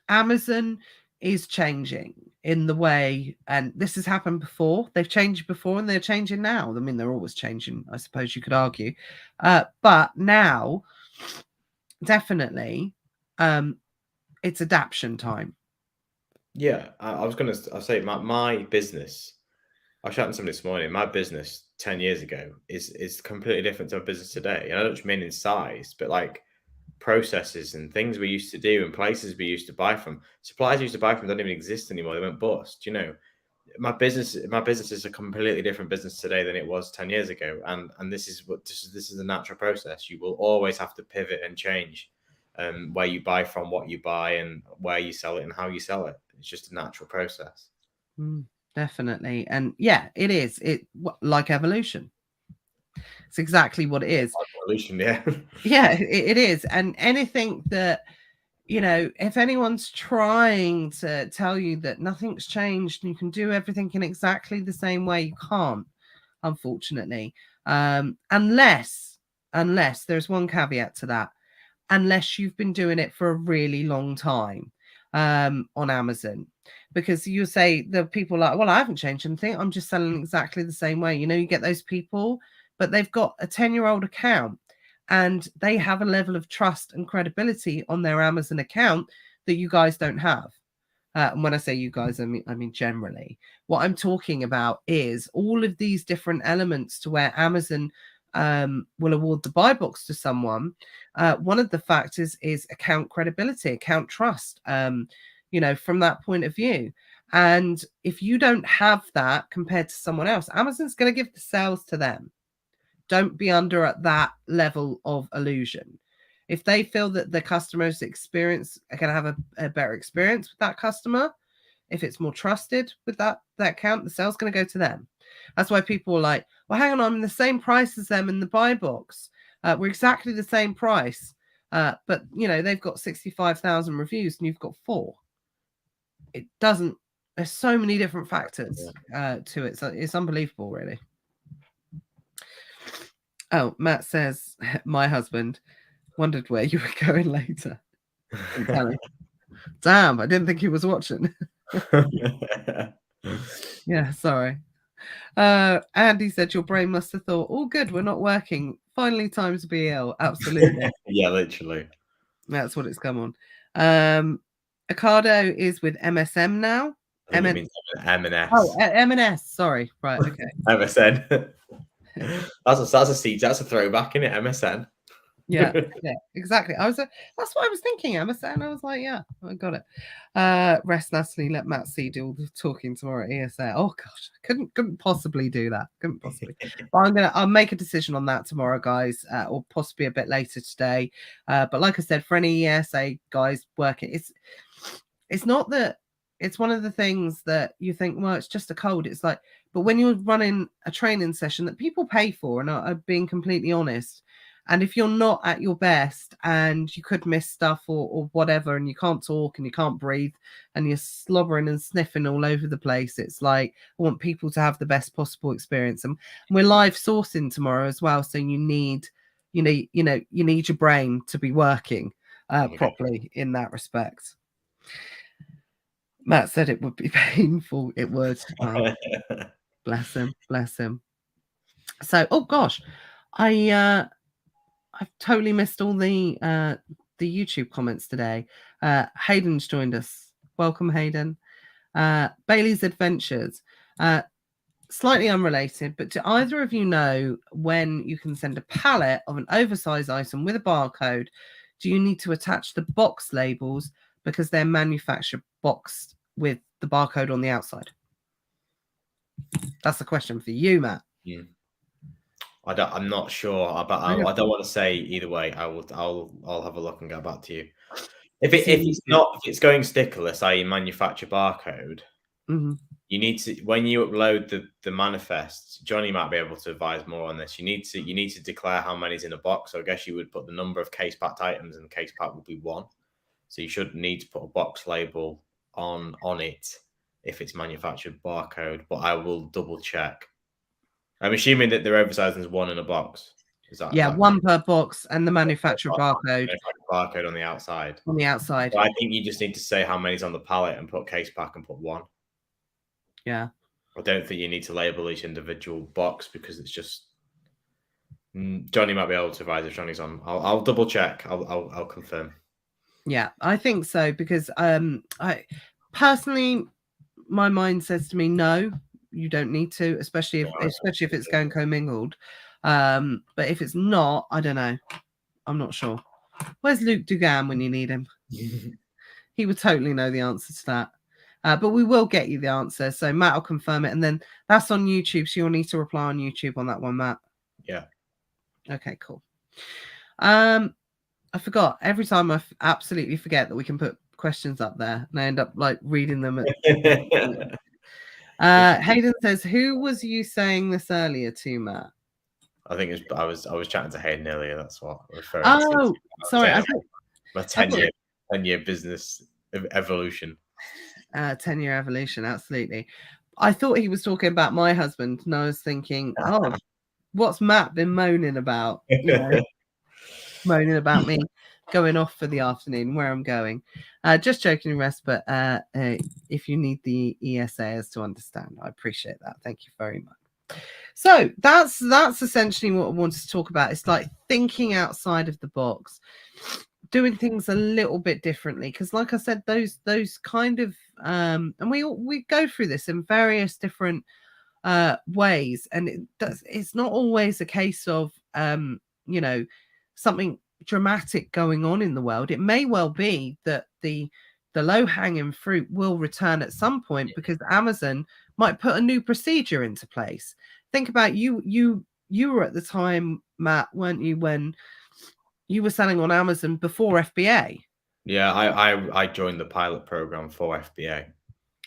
Amazon is changing in the way, and this has happened before. They've changed before and they're changing now. I mean, they're always changing, I suppose you could argue. But now, definitely, it's adaptation time. Yeah, I'll say my business, I was chatting to somebody this morning. My business 10 years ago is completely different to my business today. And I don't just mean in size, but like processes and things we used to do and places we used to buy from. Suppliers we used to buy from don't even exist anymore. They went bust. You know, my business is a completely different business today than it was 10 years ago. And this is a natural process. You will always have to pivot and change where you buy from, what you buy, and where you sell it and how you sell it. It's just a natural process. Definitely. And yeah, it is. It like evolution. It's exactly what it is. Evolution, yeah. Yeah, it is. And anything that, you know, if anyone's trying to tell you that nothing's changed and you can do everything in exactly the same way, you can't, unfortunately. Unless there's one caveat to that, unless you've been doing it for a really long time on Amazon. Because you say the people like, well, I haven't changed anything. I'm just selling exactly the same way. You know, you get those people, but they've got a 10-year-old account and they have a level of trust and credibility on their Amazon account that you guys don't have. And when I say you guys, I mean generally. What I'm talking about is all of these different elements to where Amazon will award the buy box to someone. One of the factors is account credibility, account trust, you know, from that point of view. And if you don't have that compared to someone else, Amazon's going to give the sales to them. Don't be under at that level of illusion. If they feel that the customer's experience are going to have a better experience with that customer, if it's more trusted with that account, the sale's going to go to them. That's why people are like, well, hang on, I'm in the same price as them in the buy box. We're exactly the same price. But, you know, they've got 65,000 reviews and you've got 4. It doesn't, there's so many different factors to it. So it's unbelievable, really. Oh, Matt says, my husband wondered where you were going later. Damn, I didn't think he was watching. Yeah, sorry. Andy said your brain must have thought, "Oh, good, we're not working. Finally, time to be ill." Absolutely. Yeah, literally. That's what it's come on. Ocado is with MSM now. I think it means M&S. Oh, M&S. Sorry. Right. Okay. MSN. That's a throwback, isn't it? MSN. Yeah, exactly. That's what I was thinking, MSN. I was like, yeah, I got it. Rest Natalie, let Matt C do all the talking tomorrow at ESA. Oh gosh, couldn't possibly do that. Couldn't possibly. But I'll make a decision on that tomorrow, guys, or possibly a bit later today. But like I said, for any ESA guys working, it's not that. It's one of the things that you think, well, it's just a cold. It's like, but when you're running a training session that people pay for, and are being completely honest, and if you're not at your best and you could miss stuff or whatever, and you can't talk and you can't breathe and you're slobbering and sniffing all over the place, it's like, I want people to have the best possible experience. And we're live sourcing tomorrow as well. So you need your brain to be working properly in that respect. Matt said it would be painful. It would. Oh, bless him. Bless him. So, oh gosh, I've totally missed all the YouTube comments today. Hayden's joined us. Welcome, Hayden. Bailey's Adventures. Slightly unrelated, but do either of you know when you can send a pallet of an oversized item with a barcode? Do you need to attach the box labels because they're manufactured boxed with the barcode on the outside? That's the question for you, Matt. Yeah. I'm not sure, but I don't want to say either way. I'll have a look and get back to you. If it's going stickerless, i.e. manufacture barcode, you need to, when you upload the manifests, Johnny might be able to advise more on this. You need to declare how many's in a box. So I guess you would put the number of case packed items, and case pack will be 1. So you should need to put a box label on it if it's manufactured barcode, but I will double check. I'm assuming that they're oversized as 1 in a box. Is that 1 per box and the manufacturer barcode. Barcode on the outside. On the outside. So I think you just need to say how many's on the pallet and put case pack and put 1. Yeah. I don't think you need to label each individual box because it's just. Johnny might be able to advise if Johnny's on. I'll double check. I'll confirm. Yeah, I think so because I personally, my mind says to me, no, you don't need to, especially if it's going commingled. But if it's not, I don't know. I'm not sure. Where's Luke Dugan when you need him? He would totally know the answer to that. But we will get you the answer. So Matt will confirm it, and then that's on YouTube. So you'll need to reply on YouTube on that one, Matt. Yeah. Okay, cool. I forgot. Every time I absolutely forget that we can put questions up there, and I end up like reading them. Hayden says, "Who was you saying this earlier to, Matt?" I think I was chatting to Hayden earlier. That's what I'm referring to. Oh, sorry. My 10-year business evolution. 10-year evolution, absolutely. I thought he was talking about my husband, and I was thinking, oh, what's Matt been moaning about? Moaning about me going off for the afternoon, where I'm going. Just joking, rest. But if you need the ESAs to understand, I appreciate that. Thank you very much. So that's essentially what I wanted to talk about. It's like thinking outside of the box, doing things a little bit differently. Because, like I said, those kind of and we go through this in various different ways, and it's not always a case of something dramatic going on in the world. It may well be that the low-hanging fruit will return at some point because Amazon might put a new procedure into place. Think about you were at the time, Matt, weren't you, when you were selling on Amazon before FBA? Yeah, I joined the pilot program for FBA.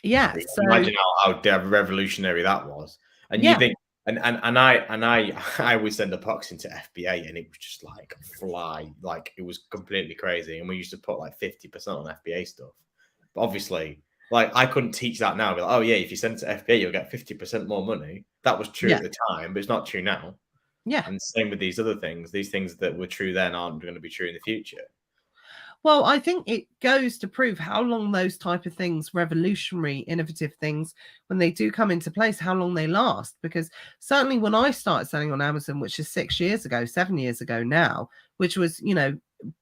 Yeah, so imagine how revolutionary that was. And you think, and I would send a box into FBA, and it was just like a fly, like it was completely crazy. And we used to put like 50% on FBA stuff. But obviously, like I couldn't teach that now. Be like, oh yeah, if you send it to FBA, you'll get 50% more money. That was true at the time, but it's not true now. Yeah. And same with these other things. These things that were true then aren't going to be true in the future. Well, I think it goes to prove how long those type of things, revolutionary, innovative things, when they do come into place, how long they last. Because certainly when I started selling on Amazon, which is 6 years ago, 7 years ago now, which was,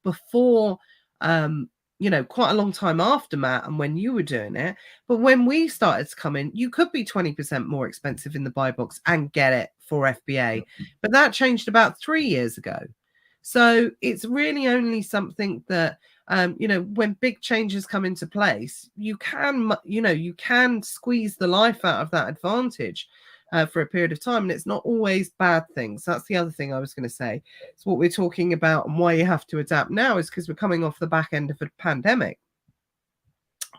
before, quite a long time after Matt and when you were doing it. But when we started to come in, you could be 20% more expensive in the buy box and get it for FBA. But that changed about 3 years ago. So it's really only something that, when big changes come into place, you can squeeze the life out of that advantage for a period of time. And it's not always bad things. That's the other thing I was going to say. It's what we're talking about, and why you have to adapt now is because we're coming off the back end of a pandemic.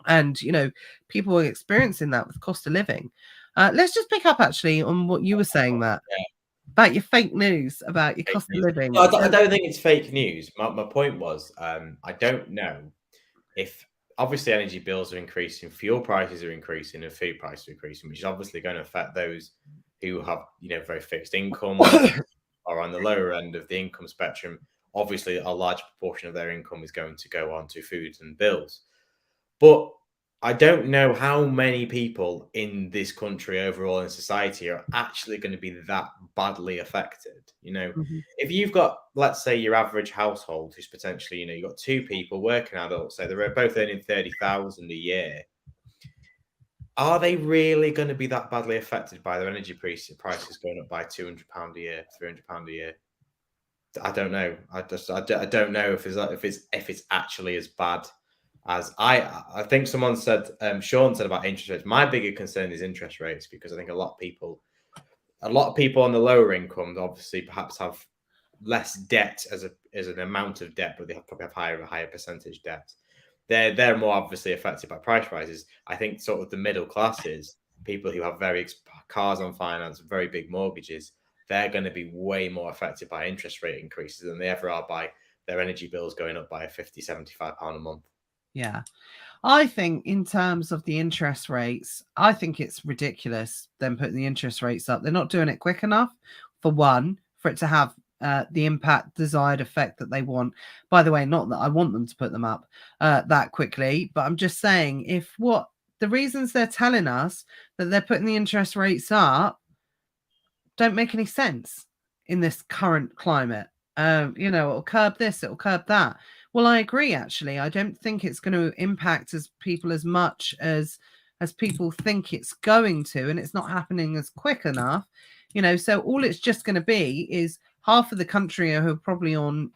And, people are experiencing that with cost of living. Let's just pick up actually on what you were saying, Matt. Yeah. About your fake news, about your cost of living. No, I don't think it's fake news. My point was, I don't know if obviously energy bills are increasing, fuel prices are increasing, and food prices are increasing, which is obviously going to affect those who have very fixed income or on the lower end of the income spectrum. Obviously, a large proportion of their income is going to go on to food and bills. But I don't know how many people in this country overall in society are actually going to be that badly affected. If you've got, let's say, your average household who's potentially, you've got 2 people, working adults, so they're both earning 30,000 a year. Are they really going to be that badly affected by their energy prices going up by £200 a year, £300 a year? I don't know. I don't know if it's actually as bad as I think someone said, Sean said about interest rates. My bigger concern is interest rates, because I think a lot of people on the lower income obviously perhaps have less debt as an amount of debt, but they probably have a higher percentage debt. They're more obviously affected by price rises. I think sort of the middle classes, people who have cars on finance, very big mortgages, they're going to be way more affected by interest rate increases than they ever are by their energy bills going up by £50, £75 a month. Yeah. I think in terms of the interest rates, I think it's ridiculous them putting the interest rates up. They're not doing it quick enough, for one, for it to have the desired effect that they want. By the way, not that I want them to put them up that quickly, but I'm just saying, the reasons they're telling us that they're putting the interest rates up don't make any sense in this current climate. It'll curb this, it'll curb that. Well, I agree, actually. I don't think it's going to impact people as much as people think it's going to, and it's not happening as quick enough. So all it's just going to be is half of the country who are probably on,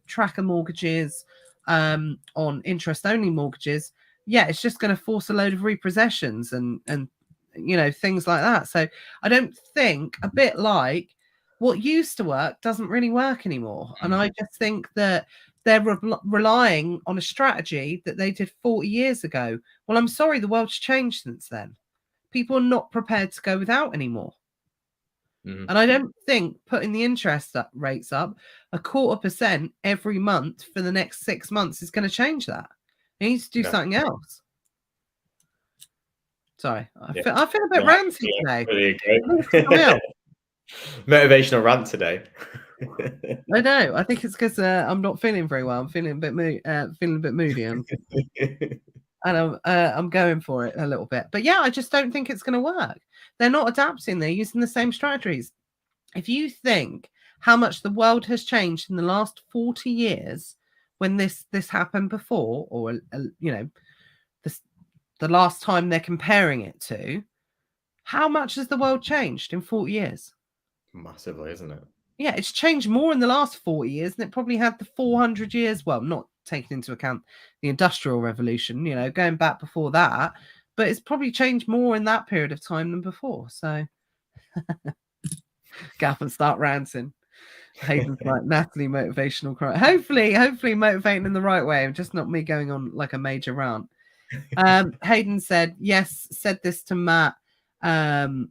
tracker mortgages, on interest-only mortgages. Yeah, it's just going to force a load of repossessions and things like that. So I don't think, a bit like what used to work doesn't really work anymore. And I just think that they're relying on a strategy that they did 40 years ago. Well, I'm sorry, the world's changed since then. People are not prepared to go without anymore. And I don't think putting the interest rates up 0.25% every month for the next 6 months is going to change that. It needs to do something else. Sorry, I feel a bit ranty today. Really motivational rant today. I know. I think it's because I'm not feeling very well. I'm feeling a bit moody, and I'm going for it a little bit. But yeah, I just don't think it's going to work. They're not adapting. They're using the same strategies. If you think how much the world has changed in the last 40 years, when this happened before, or the last time they're comparing it to, how much has the world changed in 40 years? Massively, isn't it? Yeah, it's changed more in the last 40 years than it probably had the 400 years. Well, not taking into account the Industrial Revolution, going back before that. But it's probably changed more in that period of time than before. So get up and start ranting. Hayden's like, Natalie, motivational cry. Hopefully motivating in the right way. Just not me going on like a major rant. Hayden said this to Matt earlier.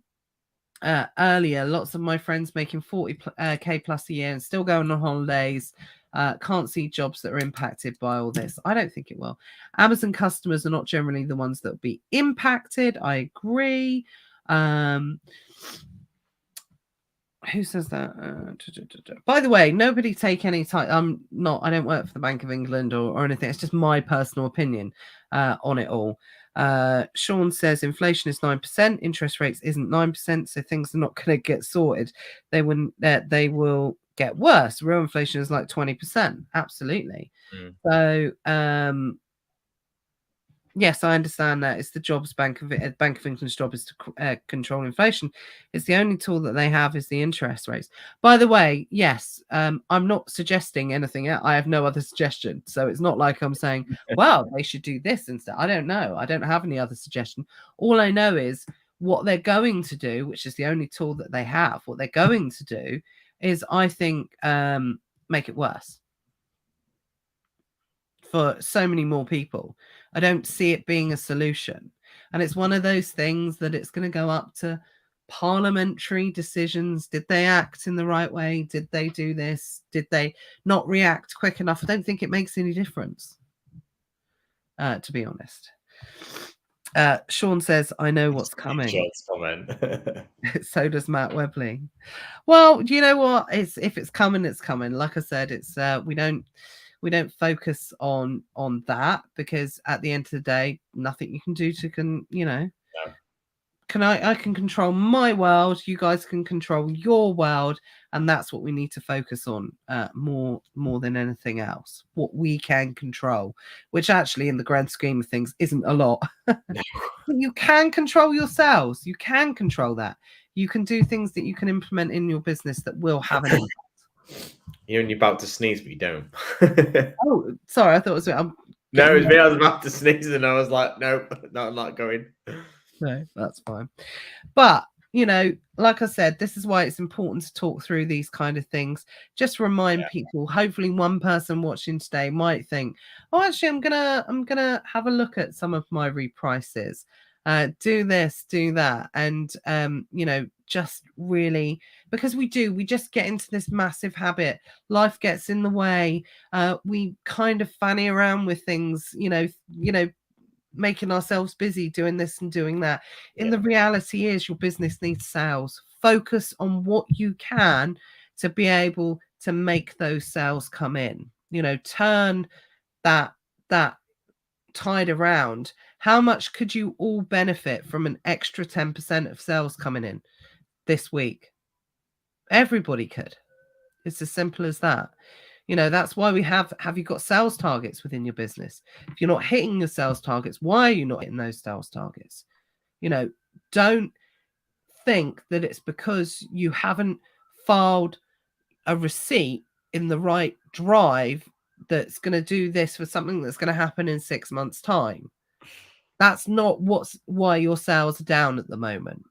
Lots of my friends making 40k plus a year and still going on holidays. Can't see jobs that are impacted by all this. I don't think it will. Amazon customers are not generally the ones that will be impacted. I agree. Who says that? By the way, nobody take any time. I don't work for the Bank of England or anything. It's just my personal opinion on it all. Sean says inflation is 9%, interest rates isn't 9%, so things are not going to get sorted. They will get worse. Real inflation is like 20%. Absolutely. So yes, I understand that it's the Bank of England's job is to control inflation. It's the only tool that they have is the interest rates. By the way, yes, I'm not suggesting anything else. I have no other suggestion. So it's not like I'm saying, well, they should do this instead. I don't know. I don't have any other suggestion. All I know is what they're going to do, which is the only tool that they have. What they're going to do is, I think, make it worse for so many more people. I don't see it being a solution. And it's one of those things that it's going to go up to parliamentary decisions. Did they act in the right way? Did they do this? Did they not react quick enough? I don't think it makes any difference, to be honest. Sean says, I know what's coming. So does Matt Webley. Well, you know what? If it's coming, it's coming. Like I said, it's we don't focus on that, because at the end of the day, nothing you can do to I can control my world, you guys can control your world, and that's what we need to focus on more than anything else. What we can control, which actually in the grand scheme of things isn't a lot. You can control yourselves. You can control that. You can do things that you can implement in your business that will have an impact. You're about to sneeze, but you don't. Oh, sorry. I thought it was. No, it was me. I was about to sneeze, and I was like, "No, I'm not going." No, that's fine. But like I said, this is why it's important to talk through these kind of things. Just remind people. Hopefully, one person watching today might think, "Oh, actually, I'm gonna have a look at some of my reprices. Do this, do that," and just really, because we just get into this massive habit. Life gets in the way. We kind of fanny around with things, making ourselves busy doing this and doing that. The reality is your business needs sales. Focus on what you can to be able to make those sales come in. Turn that tide around. How much could you all benefit from an extra 10% of sales coming in this week? Everybody could. It's as simple as that. That's why we have you got sales targets within your business? If you're not hitting your sales targets, why are you not hitting those sales targets? Don't think that it's because you haven't filed a receipt in the right drive that's going to do this for something that's going to happen in 6 months' time. That's not why your sales are down at the moment.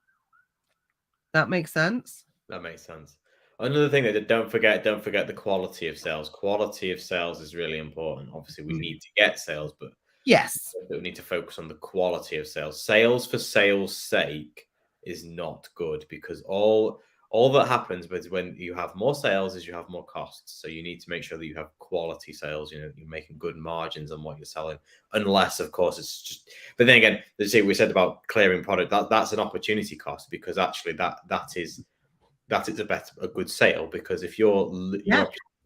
That makes sense? That makes sense. Another thing that don't forget the quality of sales. Quality of sales is really important. Obviously, we need to get sales, but yes, we need to focus on the quality of sales. Sales for sales' sake is not good, because all that happens when you have more sales is you have more costs. So you need to make sure that you have quality sales. You're making good margins on what you're selling, unless, of course, it's just. But then again, we said about clearing product. That's an opportunity cost, because actually that is a good sale, because if your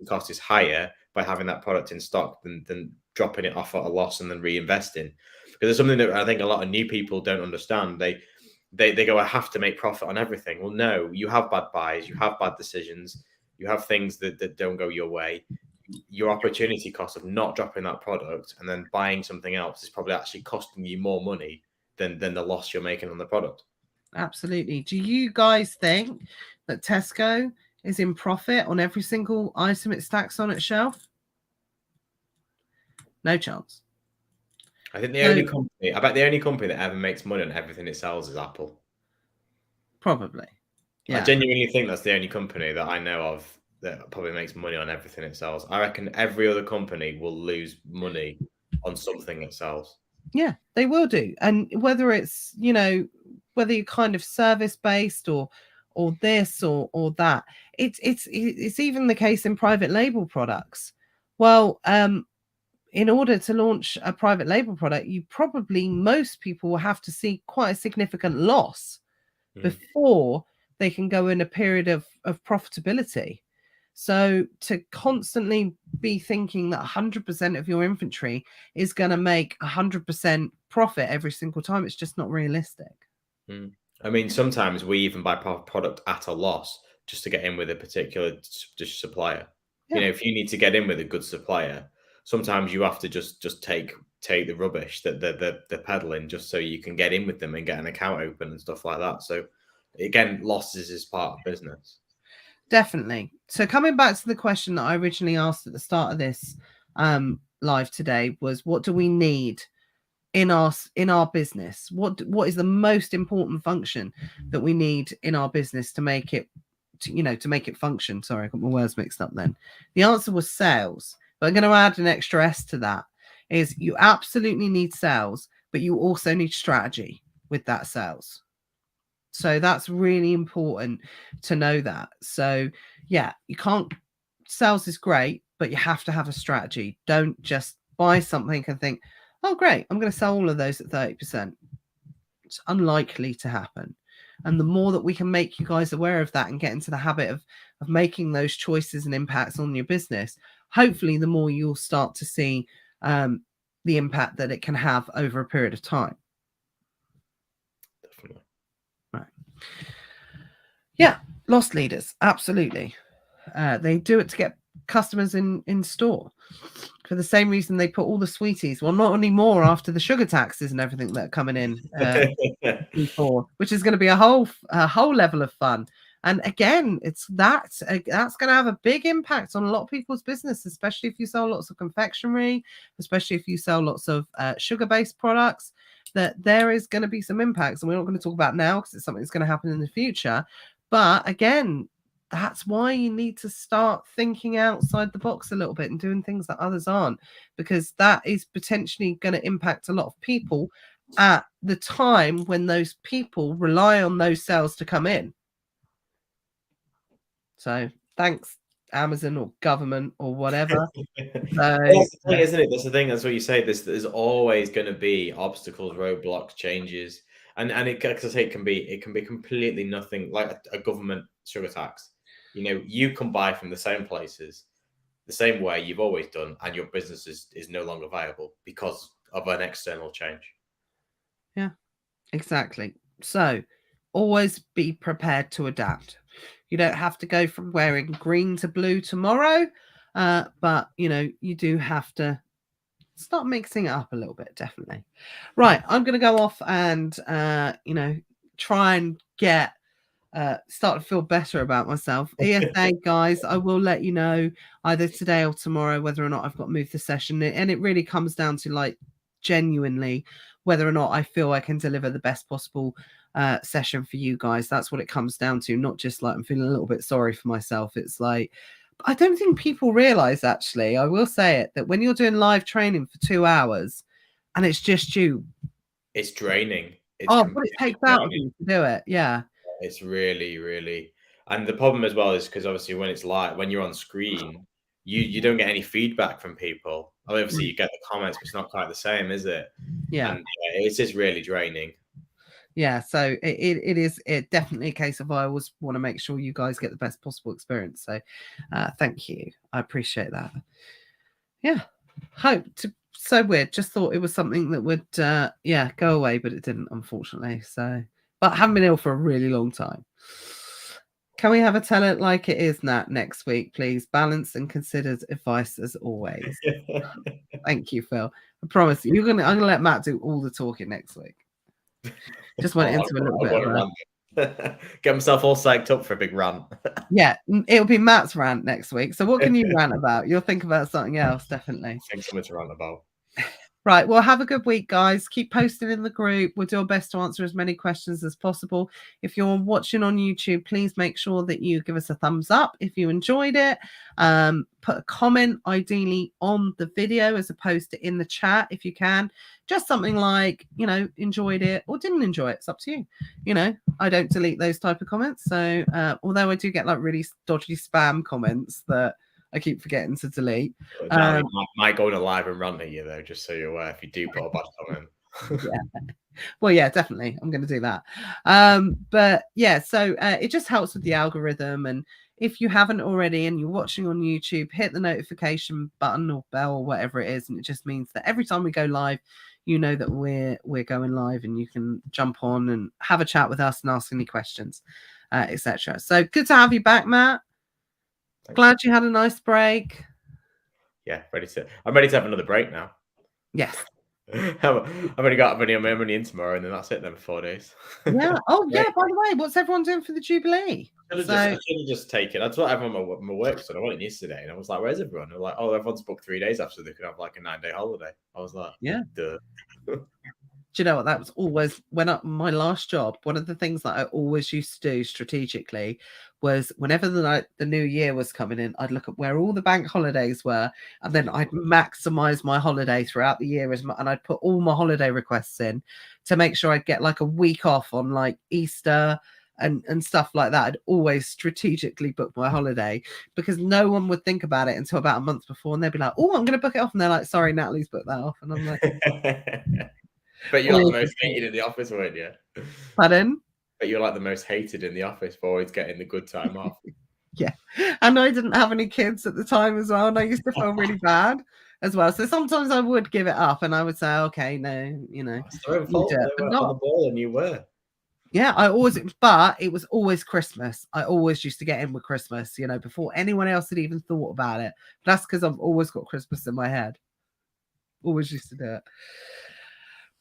cost is higher by having that product in stock than dropping it off at a loss and then reinvesting. Because it's something that I think a lot of new people don't understand. They go, I have to make profit on everything. Well, no, you have bad buys, you have bad decisions, you have things that don't go your way. Your opportunity cost of not dropping that product and then buying something else is probably actually costing you more money than the loss you're making on the product. Absolutely. Do you guys think that Tesco is in profit on every single item it stacks on its shelf? No chance. I think the only company that ever makes money on everything it sells is Apple. Probably. Yeah. I genuinely think that's the only company that I know of that probably makes money on everything it sells. I reckon every other company will lose money on something it sells. Yeah, they will do. And whether it's, whether you're kind of service based or this or that, it's even the case in private label products. Well, in order to launch a private label product, most people will have to see quite a significant loss before they can go in a period of profitability. So to constantly be thinking that 100% of your inventory is going to make 100% profit every single time, it's just not realistic. I mean, sometimes we even buy product at a loss just to get in with a particular supplier. Yeah. You know, if you need to get in with a good supplier, sometimes you have to just take the rubbish that they're peddling just so you can get in with them and get an account open and stuff like that. So again, losses is part of business. Definitely. So coming back to the question that I originally asked at the start of this live today was, what do we need in our business? What is the most important function that we need in our business to make it to make it function? Sorry, I got my words mixed up then. The answer was sales, but I'm going to add an extra S to that. Is you absolutely need sales, but you also need strategy with that sales. So that's really important to know that. So yeah, you can't, sales is great, but you have to have a strategy. Don't just buy something and think, oh great, I'm going to sell all of those at 30%. It's unlikely to happen. And the more that we can make you guys aware of that and get into the habit of making those choices and impacts on your business, hopefully the more you'll start to see the impact that it can have over a period of time. Definitely. Right. Yeah, loss leaders, absolutely. They do it to get customers in store for the same reason they put all the sweeties. Well, not anymore after the sugar taxes and everything that are coming in before, which is going to be a whole level of fun. And again, that's going to have a big impact on a lot of people's business, especially if you sell lots of confectionery, especially if you sell lots of sugar-based products. That there is going to be some impacts, and we're not going to talk about now because it's something that's going to happen in the future. But again, that's why you need to start thinking outside the box a little bit and doing things that others aren't, because that is potentially going to impact a lot of people at the time when those people rely on those sales to come in. So thanks, Amazon or government or whatever. Well, that's the thing, isn't it? That's the thing. That's what you say. There's always going to be obstacles, roadblocks, changes, and it, as I say, it can be completely nothing like a government sugar tax. You know, you can buy from the same places, the same way you've always done, and your business is no longer viable because of an external change. Yeah, exactly. So always be prepared to adapt. You don't have to go from wearing green to blue tomorrow, but you do have to start mixing it up a little bit, definitely. Right, I'm going to go off and try and get start to feel better about myself. ESA guys, I will let you know either today or tomorrow whether or not I've got to move the session, and it really comes down to like genuinely whether or not I feel I can deliver the best possible session for you guys. That's what it comes down to, not just like I'm feeling a little bit sorry for myself. It's like, I don't think people realize, actually, I will say it, that when you're doing live training for 2 hours and it's just you, it's draining. What it takes out of you to do it. Yeah, it's really, really, and the problem as well is because obviously when it's live, when you're on screen, you don't get any feedback from people. Obviously you get the comments, but it's not quite the same, is it? Yeah, and it's just really draining. Yeah, so it is definitely a case of I always want to make sure you guys get the best possible experience. So thank you. I appreciate that. Yeah. So weird. Just thought it was something that would go away, but it didn't, unfortunately. So, but I haven't been ill for a really long time. Can we have a tell it like it is, Nat, next week, please? Balanced and considered advice as always. Thank you, Phil. I promise you, I'm gonna let Matt do all the talking next week. Just went into a little bit of a get himself all psyched up for a big rant. Yeah, it'll be Matt's rant next week. So what can you rant about? You'll think about something else, definitely. Think something to rant about. Right. Well, have a good week, guys. Keep posting in the group. We'll do our best to answer as many questions as possible. If you're watching on YouTube, please make sure that you give us a thumbs up if you enjoyed it. Put a comment, ideally, on the video as opposed to in the chat if you can. Just something like, enjoyed it or didn't enjoy it. It's up to you. I don't delete those type of comments. So although I do get like really dodgy spam comments that I keep forgetting to delete. Might go on a live and rant at you though, just so you're aware if you do put a bad comment. Yeah. Well, yeah, definitely. I'm going to do that. But yeah, so it just helps with the algorithm. And if you haven't already and you're watching on YouTube, hit the notification button or bell or whatever it is. And it just means that every time we go live, you know that we're going live and you can jump on and have a chat with us and ask any questions, etc. So good to have you back, Matt. Thanks. Glad you had a nice break. Yeah, I'm ready to have another break now. Yes. I'm only in tomorrow, and then that's it. Then for 4 days. Yeah. Oh, yeah. By the way, what's everyone doing for the Jubilee? I should have just taken. That's what everyone my work said. I went in yesterday, and I was like, "Where's everyone?" They're like, "Oh, everyone's booked 3 days after, so they could have like a 9-day holiday." I was like, "Yeah, duh." Do you know what? That was always my last job. One of the things that I always used to do strategically was whenever the new year was coming in, I'd look at where all the bank holidays were, and then I'd maximize my holiday throughout the year and I'd put all my holiday requests in to make sure I'd get like a week off on like Easter and stuff like that. I'd always strategically book my holiday because no one would think about it until about a month before, and they'd be like, "Oh, I'm going to book it off," and they're like, "Sorry, Natalie's booked that off," and I'm like. But you're like the most hated in the office, weren't you? Pardon? But you're like the most hated in the office for always getting the good time off. Yeah. And I didn't have any kids at the time as well. And I used to feel really bad as well. So sometimes I would give it up and I would say, okay, no, It's their own fault. They were on the ball and you were. Yeah, but it was always Christmas. I always used to get in with Christmas, before anyone else had even thought about it. That's because I've always got Christmas in my head. Always used to do it.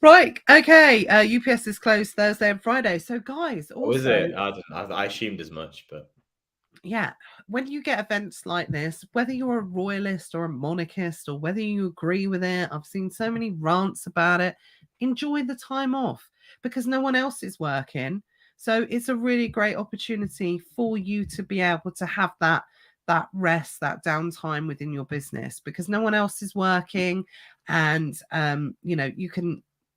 Right. Okay. UPS is closed Thursday and Friday. So, guys, also, was it? I assumed as much, but yeah, when you get events like this, whether you're a royalist or a monarchist or whether you agree with it, I've seen so many rants about it. Enjoy the time off because no one else is working. So it's a really great opportunity for you to be able to have that rest, that downtime within your business because no one else is working, and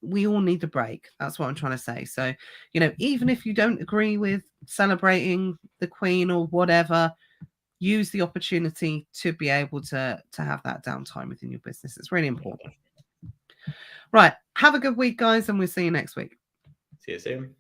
we all need a break. That's what I'm trying to say. So, even if you don't agree with celebrating the Queen or whatever, use the opportunity to be able to have that downtime within your business. It's really important. Right. Have a good week, guys, and we'll see you next week. See you soon.